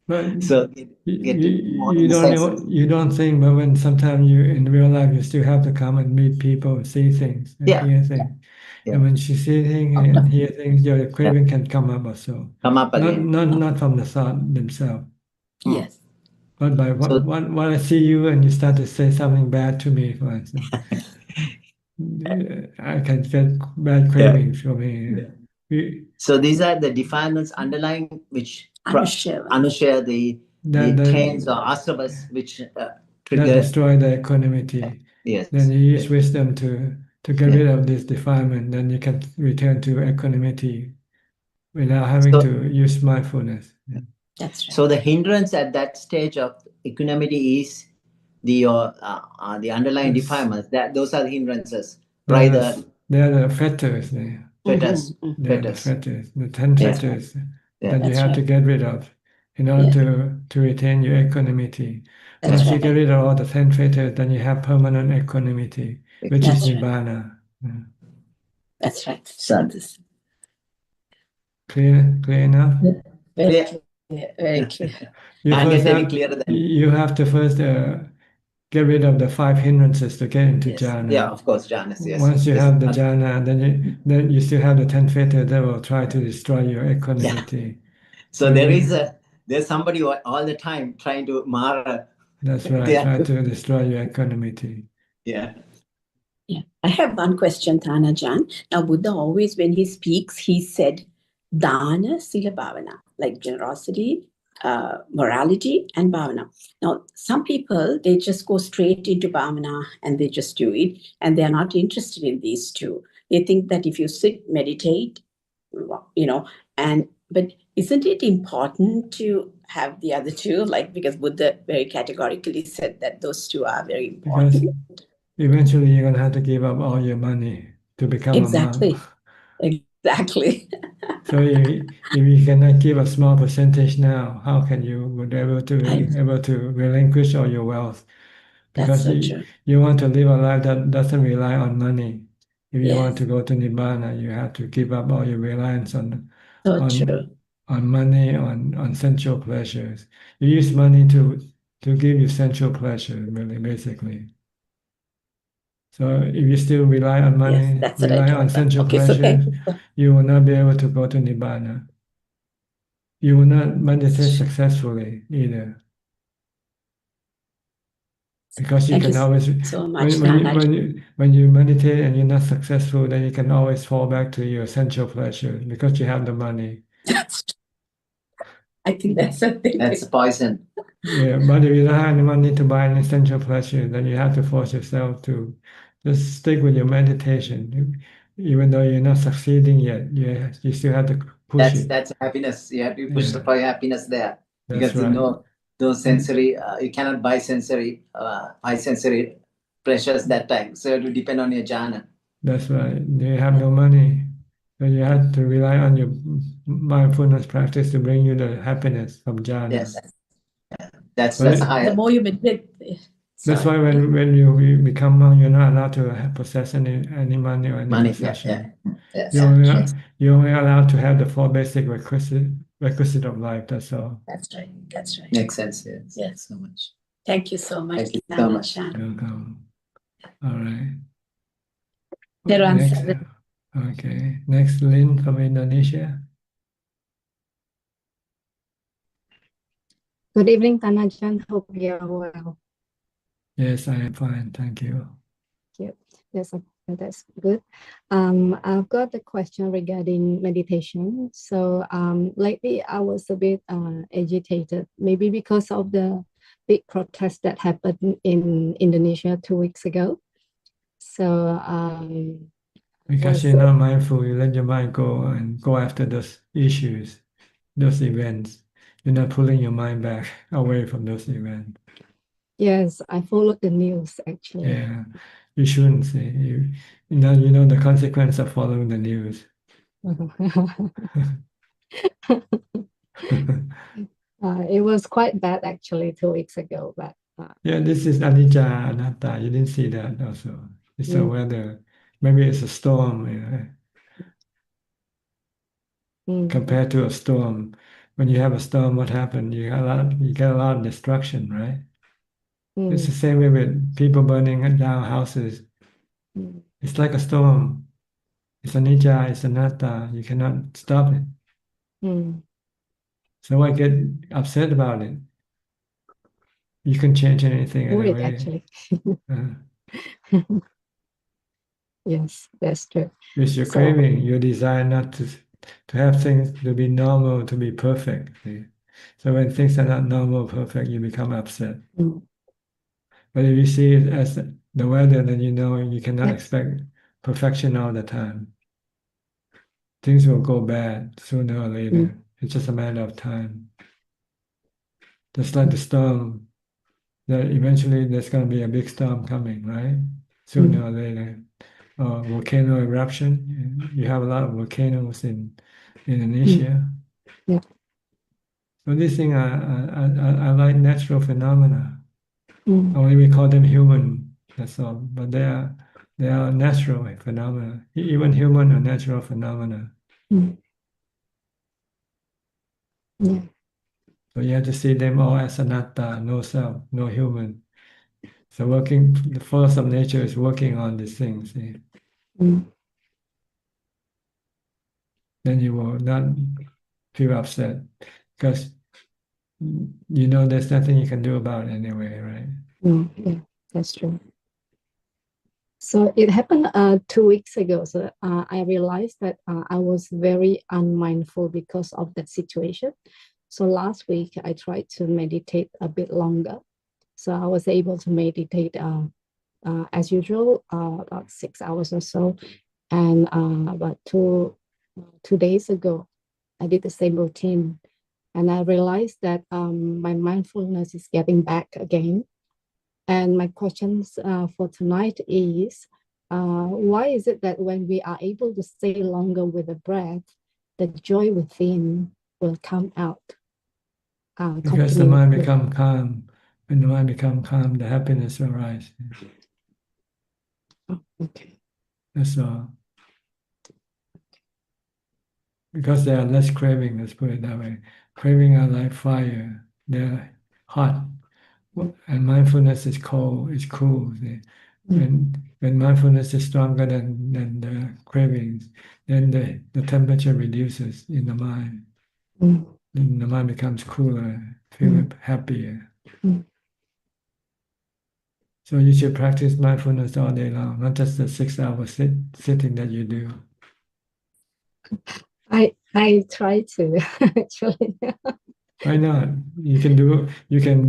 But so you don't think, but when sometimes you in real life you still have to come and meet people, see things, and hear things. And when you see things and hear things, your craving can come up also. Come up again. Not from the thought themselves. Yes. But by when I see you and you start to say something bad to me, for instance, I can get bad cravings from me. So these are the defilements underlying which Anushya. Anushya, the trains or asavas which trigger. That destroy the equanimity. Yes. Then you use wisdom to get rid of this defilement. Then you can return to equanimity without having to use mindfulness. That's right. So the hindrance at that stage of equanimity is the underlying defilements. Those are the hindrances, right? They are the fetters. Fetters. They are the fetters, the 10 fetters that you have to get rid of in order to retain your equanimity. Once you get rid of all the 10 fetters, then you have permanent equanimity, which is Nibbana. That's right. So this Clear enough? very clear. Very clear. You have to first get rid of the 5 hindrances to get into jhana. Yeah, of course, jhanas. Yes. Once you have the jhana, then you still have the 10 fetters that will try to destroy your equanimity. So there's somebody all the time trying to mara. That's right. Try to destroy your equanimity. Yeah. Yeah. I have one question, Thanajan. Now, Buddha always, when he speaks, he said, Dana, Sila Bhavana, like generosity, morality, and Bhavana. Now, some people, they just go straight into Bhavana and they just do it, and they're not interested in these two. They think that if you sit, meditate, but isn't it important to have the other two? Like, because Buddha very categorically said that those two are very important. Because eventually you're going to have to give up all your money to become a monk. Exactly. So if you cannot give a small percentage now, how can you be able to relinquish all your wealth? Because you want to live a life that doesn't rely on money. If you want to go to Nibbana, you have to give up all your reliance on money, on sensual pleasures. You use money to give you sensual pleasure, really, basically. So if you still rely on money, rely on sensual pleasures, you will not be able to go to Nibbana. You will not meditate successfully either. Because you can always, when you meditate and you're not successful, then you can always fall back to your sensual pleasure because you have the money. I think that's poison. Yeah, but if you don't have any money to buy an essential pleasure, then you have to force yourself to just stick with your meditation. Even though you're not succeeding yet, you still have to push it. That's happiness. You have to push for your happiness there. That's because those sensory, you cannot buy sensory pleasures that time. So it will depend on your jhana. That's right. You have no money. So you have to rely on your mindfulness practice to bring you the happiness from jhana. Yes. That's higher. The more you meditate. That's why when you become monk, you're not allowed to possess any money or any possession. You're only allowed to have the 4 basic requisite of life. That's all. That's right. That's right. Makes sense. Yes. So much. Thank you so much. Thank you so much. Welcome. All right. Next, Lynn from Indonesia. Good evening, Thanajan. Hope you are well. Yes, I am fine. Thank you. Thank you. Yes, that's good. I've got a question regarding meditation. So lately I was a bit agitated, maybe because of the big protest that happened in Indonesia 2 weeks ago. So because you're not mindful, you let your mind go after those issues, those events. You're not pulling your mind back away from those events. Yes, I followed the news actually. Yeah, you shouldn't say. You know the consequence of following the news. It was quite bad actually 2 weeks ago, but yeah, this is anicca anatta. You didn't see that also. It's the weather. Maybe it's a storm, compared to a storm. When you have a storm, what happened? You get a lot of destruction, right? It's the same way with people burning down houses. It's like a storm. It's anicca, it's anatta. You cannot stop it. So I get upset about it. You can change anything Worried, anyway. actually. Uh, Yes, that's true. it's your So- craving, your desire not to have things to be normal, to be perfect. See? So when things are not normal, perfect, you become upset. But if you see it as the weather, then you know you cannot expect perfection all the time. Things will go bad sooner or later. It's just a matter of time. Just like the storm, that eventually there's going to be a big storm coming, right? Sooner or later. Volcano eruption. You have a lot of volcanoes in Indonesia. So these things are like natural phenomena. Only we call them human. That's all. But they are natural phenomena. Even human are natural phenomena. So you have to see them all as anatta, no self, no human. So the force of nature is working on these things. See? Then you will not feel upset because you know there's nothing you can do about it anyway, right? Yeah, that's true. So it happened 2 weeks ago. So I realized that I was very unmindful because of that situation. So last week I tried to meditate a bit longer. So I was able to meditate as usual, about 6 hours or so. And about two days ago, I did the same routine. And I realized that my mindfulness is getting back again. And my questions for tonight is, why is it that when we are able to stay longer with the breath, the joy within will come out? Because the mind become calm. When the mind become calm, the happiness will rise. Okay. That's all. Because there are less craving, let's put it that way. Craving are like fire. They're hot. And mindfulness is cold, it's cool. See? When mindfulness is stronger than the cravings, then the temperature reduces in the mind. Then the mind becomes cooler, feel happier. So you should practice mindfulness all day long, not just the 6 hour sitting that you do. I try to actually. Why not? You can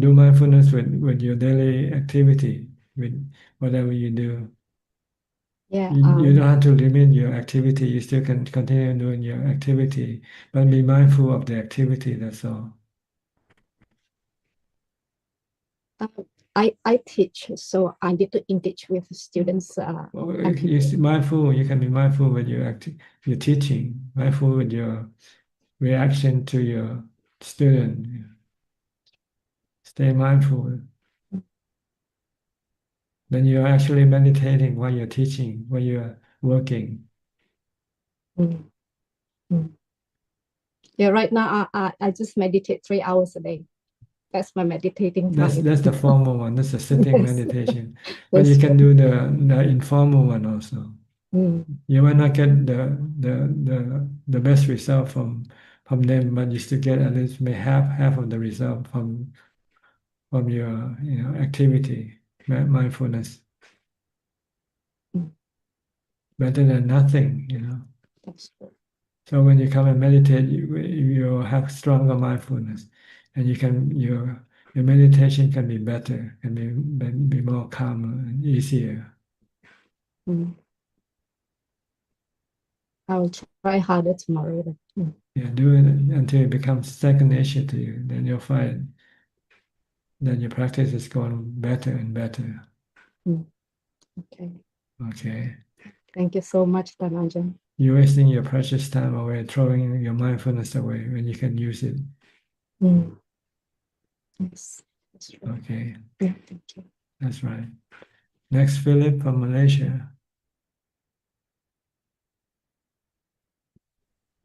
do mindfulness with your daily activity, with whatever you do. Yeah. You don't have to limit your activity. You still can continue doing your activity, but be mindful of the activity. That's all. I teach, so I need to engage with students. You're mindful. You can be mindful with your teaching. Mindful with your reaction to your student. Stay mindful. Then you're actually meditating while you're teaching, while you're working. Yeah, right now I just meditate 3 hours a day. That's my meditating time. That's the formal one. That's the sitting Yes. meditation. But you can do the informal one also. You might not get the best result from them, but you still get at least half of the result from your activity, mindfulness. Better than nothing, That's true. So when you come and meditate, you have stronger mindfulness, and your meditation can be better, can be more calmer and easier. I'll try harder tomorrow. Yeah, do it until it becomes second nature to you. Then you'll find that your practice is going better and better. Okay. Okay. Thank you so much, Dhanajan. You're wasting your precious time away, throwing your mindfulness away when you can use it. Yes, that's true. Okay. Yeah, thank you. That's right. Next, Philip from Malaysia.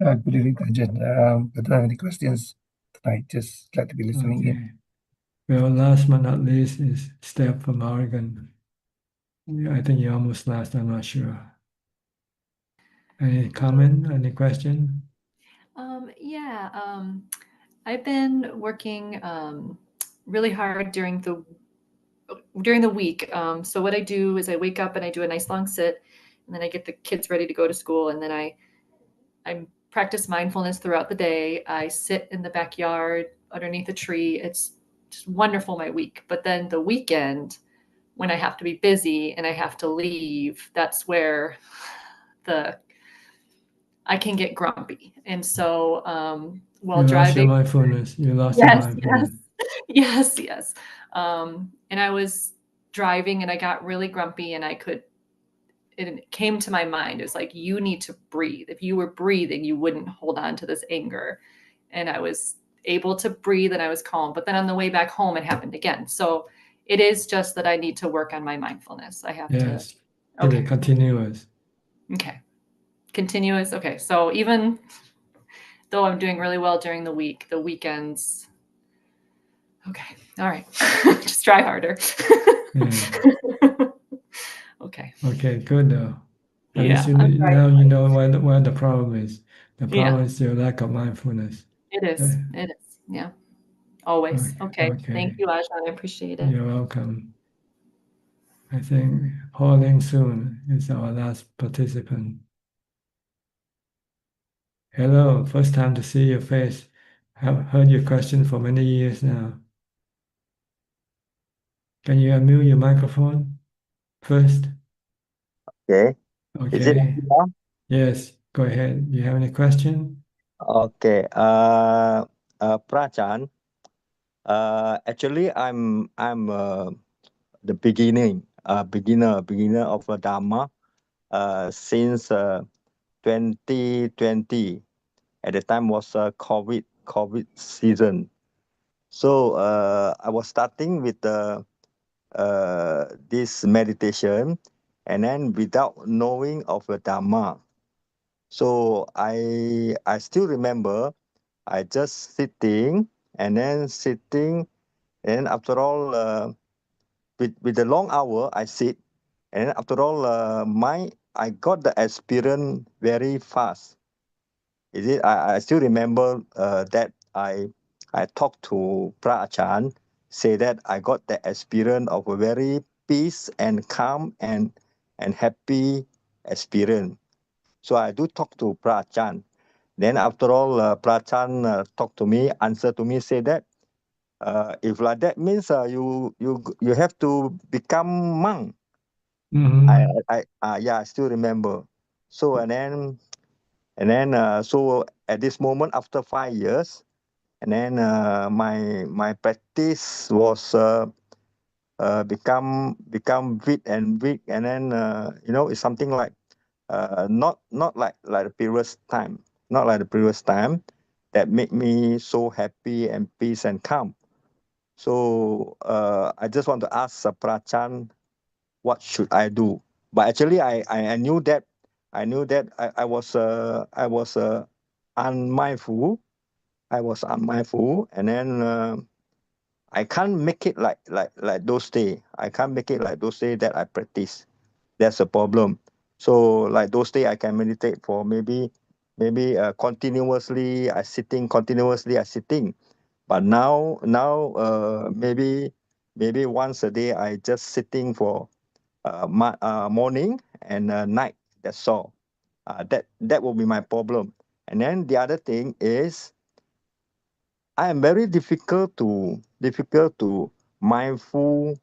Good evening, Ajaan. I don't have any questions tonight. Just glad to be listening in. Well, last but not least is Steph from Oregon. Yeah, I think you almost last, I'm not sure. Any comment, any question? I've been working really hard during the week. So what I do is I wake up and I do a nice long sit, and then I get the kids ready to go to school, and then I practice mindfulness throughout the day. I sit in the backyard underneath a tree. It's just wonderful, my week. But then the weekend, when I have to be busy and I have to leave, that's where I can get grumpy. And so while You lost your driving, mindfulness. You lost your mindfulness. yes. And I was driving and I got really grumpy, and it came to my mind. It was like, you need to breathe. If you were breathing, you wouldn't hold on to this anger. And I was able to breathe and I was calm. But then on the way back home, it happened again. So it is just that I need to work on my mindfulness. I have Yes. to. It is continuous. Okay. Continuous. Okay. So even though I'm doing really well during the week, the weekends. Okay. All right. Just try harder. Okay. Okay, good though. At Yeah, least now you know what the problem is. The problem is your lack of mindfulness. It is. It is. Yeah. Always. Okay. Okay. Thank you, Ajaan. I appreciate it. You're welcome. I think Pauline Soon is our last participant. Hello, first time to see your face. Have heard your question for many years now. Can you unmute your microphone first? Okay. Is it Okay. now? Yes, go ahead. You have any question? Okay. Prachan. Actually, I'm the beginner of Dhamma. Since 2020. At the time was COVID season. So I was starting with this meditation, and then without knowing of the Dhamma. So I still remember I just sitting and after all with the long hour I sit, and then after all I got the experience very fast. Is it? I still remember that I talked to Ajaan, say that I got the experience of a very peace and calm and happy experience. So I do talk to Ajaan. Then after all, Ajaan talked to me, answer to me, say that if like that means you have to become monk. I still remember. So so at this moment after 5 years, and then my practice was become weak, and then it's something like not like the previous time, that made me so happy and peace and calm. So I just want to ask Prachan, what should I do? But actually I knew that I was unmindful. And then I can't make it like those days. I can't make it like those days that I practice. That's a problem. So like those days I can meditate for maybe continuously. I sitting. But now maybe once a day I just sitting for morning and night. That's all. That will be my problem. And then the other thing is I am very difficult to mindful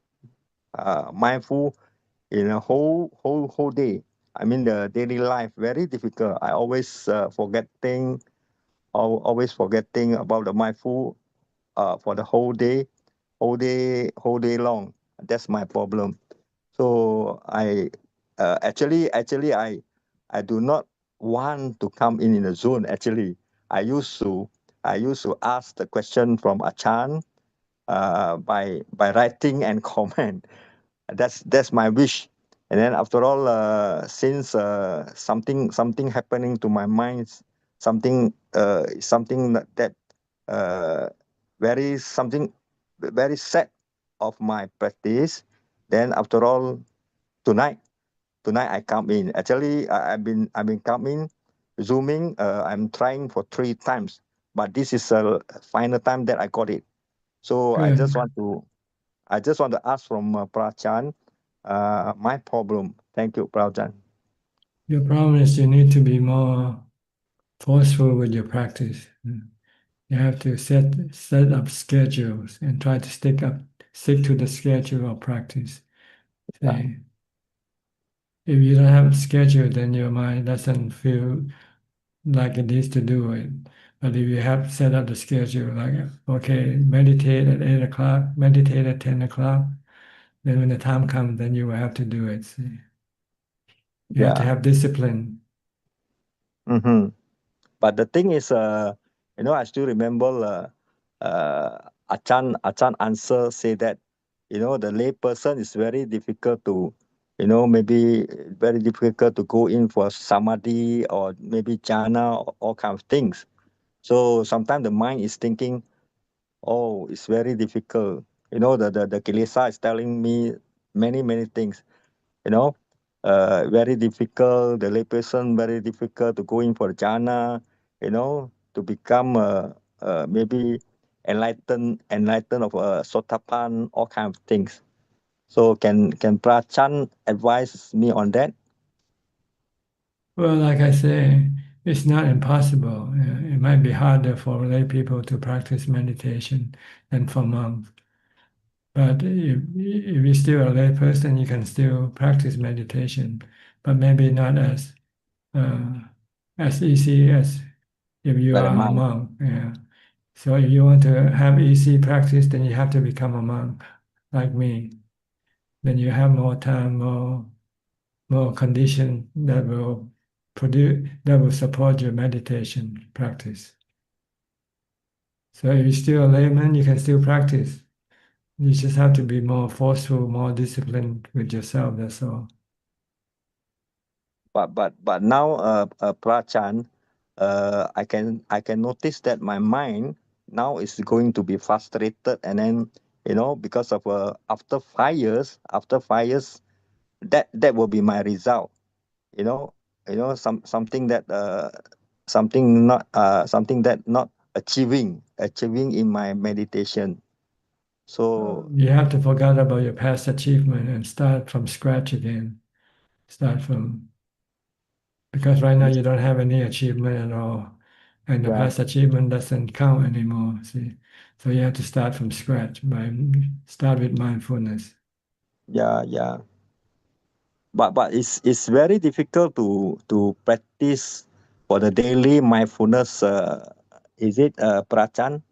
in a whole day. I mean the daily life very difficult. I always forgetting about the mindful for the whole day long. That's my problem. So I actually I do not want to come in the zone. Actually, I used to ask the question from Ajaan by writing and comment. That's my wish. And then after all, since something happening to my mind, something that something very sad of my practice. Then after all, tonight I come in. Actually, I've been coming, zooming. I'm trying for 3 times, but this is a final time that I got it. So I just Good. want to ask from Prachan, my problem. Thank you, Prachan. Your problem is you need to be more forceful with your practice. You have to set up schedules and try to stick to the schedule of practice. Say, if you don't have a schedule, then your mind doesn't feel like it needs to do it. But if you have set up the schedule, like, okay, meditate at 8 o'clock, meditate at 10 o'clock, then when the time comes, then you will have to do it. See? You have to have discipline. Mm-hmm. But the thing is, I still remember Achan answer say that, the lay person is very difficult to, maybe very difficult to go in for samadhi or maybe jhana or all kind of things. So sometimes the mind is thinking, oh, it's very difficult. The kilesa is telling me many things. Very difficult. The layperson very difficult to go in for jhana. To become maybe enlightened of sotapan, all kind of things. So can Prachan advise me on that? Well, like I say, it's not impossible. It might be harder for lay people to practice meditation than for monks. But if you're still a lay person, you can still practice meditation, but maybe not as easy as if you Like a are a monk. monk. Yeah. So if you want to have easy practice, then you have to become a monk, like me. Then you have more time, more condition that will support your meditation practice. So if you're still a layman, you can still practice. You just have to be more forceful, more disciplined with yourself. That's all. But now, Prachan, I can notice that my mind now is going to be frustrated, and then because of after 5 years, that will be my result. Something that something that not achieving in my meditation. So You have to forget about your past achievement and start from scratch again. Because right now you don't have any achievement at all, and the past achievement doesn't count anymore. See, so you have to start from scratch start with mindfulness. yeah. But it's very difficult to practice for the daily mindfulness. Is it, Prachan?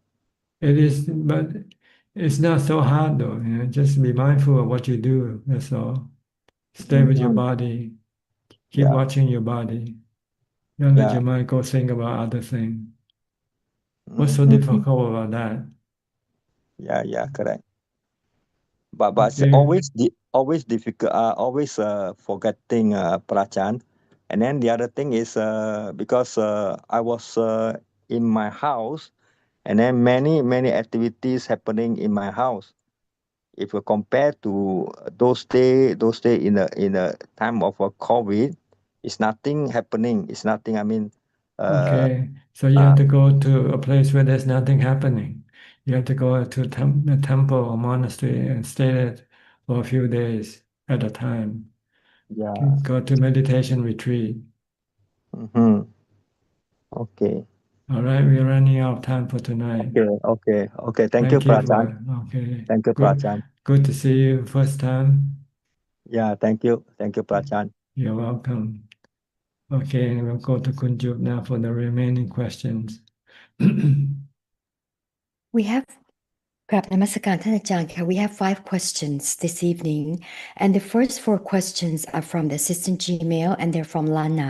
It is, but it's not so hard though. Just be mindful of what you do. That's all. Stay with your body. Keep watching your body. Don't let your mind go think about other things. What's so difficult about that? Yeah, correct. But it's Okay. always difficult. Always forgetting, Prachan. And then the other thing is because I was in my house, and then many activities happening in my house. If you compare to those day in a time of a COVID, it's nothing happening. It's nothing. I mean, Okay, so you have to go to a place where there's nothing happening. You have to go to a temple or monastery and stay there for a few days at a time. Yeah. Go to meditation retreat. Mm-hmm. Okay. All right, we're running out of time for tonight. Okay. Thank you, Thank you Prachan. okay. Thank you, Good, Prachan. good to see you first time. Yeah, thank you, Prachan. You're welcome. Okay, we'll go to Kunjup now for the remaining questions. We have Namaskar,ท่านอาจารย์ค่ะ. We have 5 questions this evening, and the first 4 questions are from the assistant Gmail, and they're from Lana.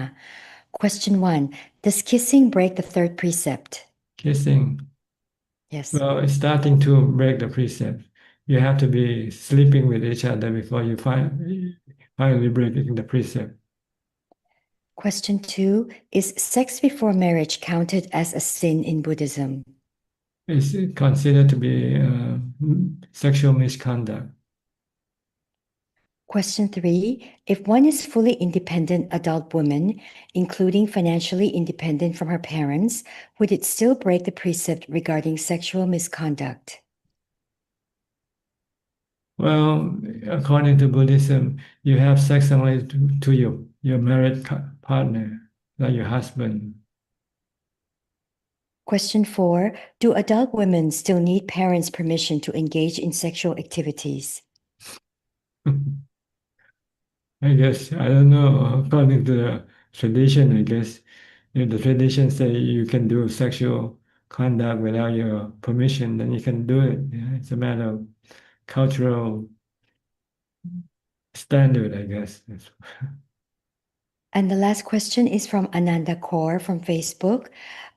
Question 1: Does kissing break the 3rd precept? Kissing. Yes. Well, it's starting to break the precept. you have to be sleeping with each other before you finally breaking the precept. Question 2, is sex before marriage counted as a sin in Buddhism? It's considered to be sexual misconduct. Question 3, if one is fully independent adult woman, including financially independent from her parents, would it still break the precept regarding sexual misconduct? Well, according to Buddhism, you have sex only to your married partner, like your husband. Question 4, do adult women still need parents' permission to engage in sexual activities? I guess, I don't know, according to the tradition, I guess, if the tradition say you can do sexual conduct without your permission, then you can do it. Yeah? It's a matter of cultural standard, I guess. And the last question is from Ananda Kaur from Facebook.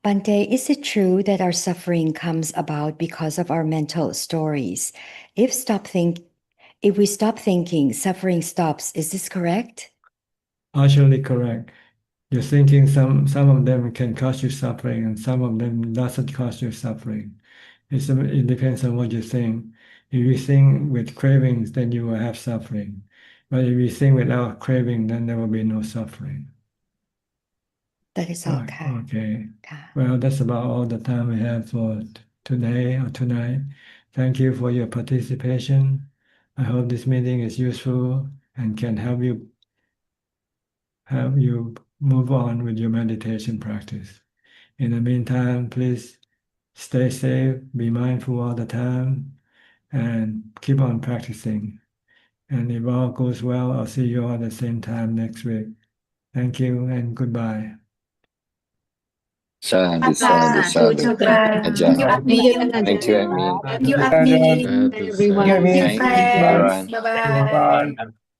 Bante, is it true that our suffering comes about because of our mental stories? If we stop thinking, suffering stops. Is this correct? Partially correct. You're thinking some of them can cause you suffering and some of them doesn't cause you suffering. It depends on what you think. If you think with cravings, then you will have suffering. But if you think without craving, then there will be no suffering. That is all. Okay. Well, that's about all the time we have for today or tonight. Thank you for your participation. I hope this meeting is useful and can help you move on with your meditation practice. In the meantime, please stay safe, be mindful all the time, and keep on practicing. And if all goes well, I'll see you all at the same time next week. Thank you and goodbye. Sadhu, sadhu, sadhu. Ajahn. Thank you, Amin. Thank you, Amin. Everyone. Thank you, everyone. Bye bye.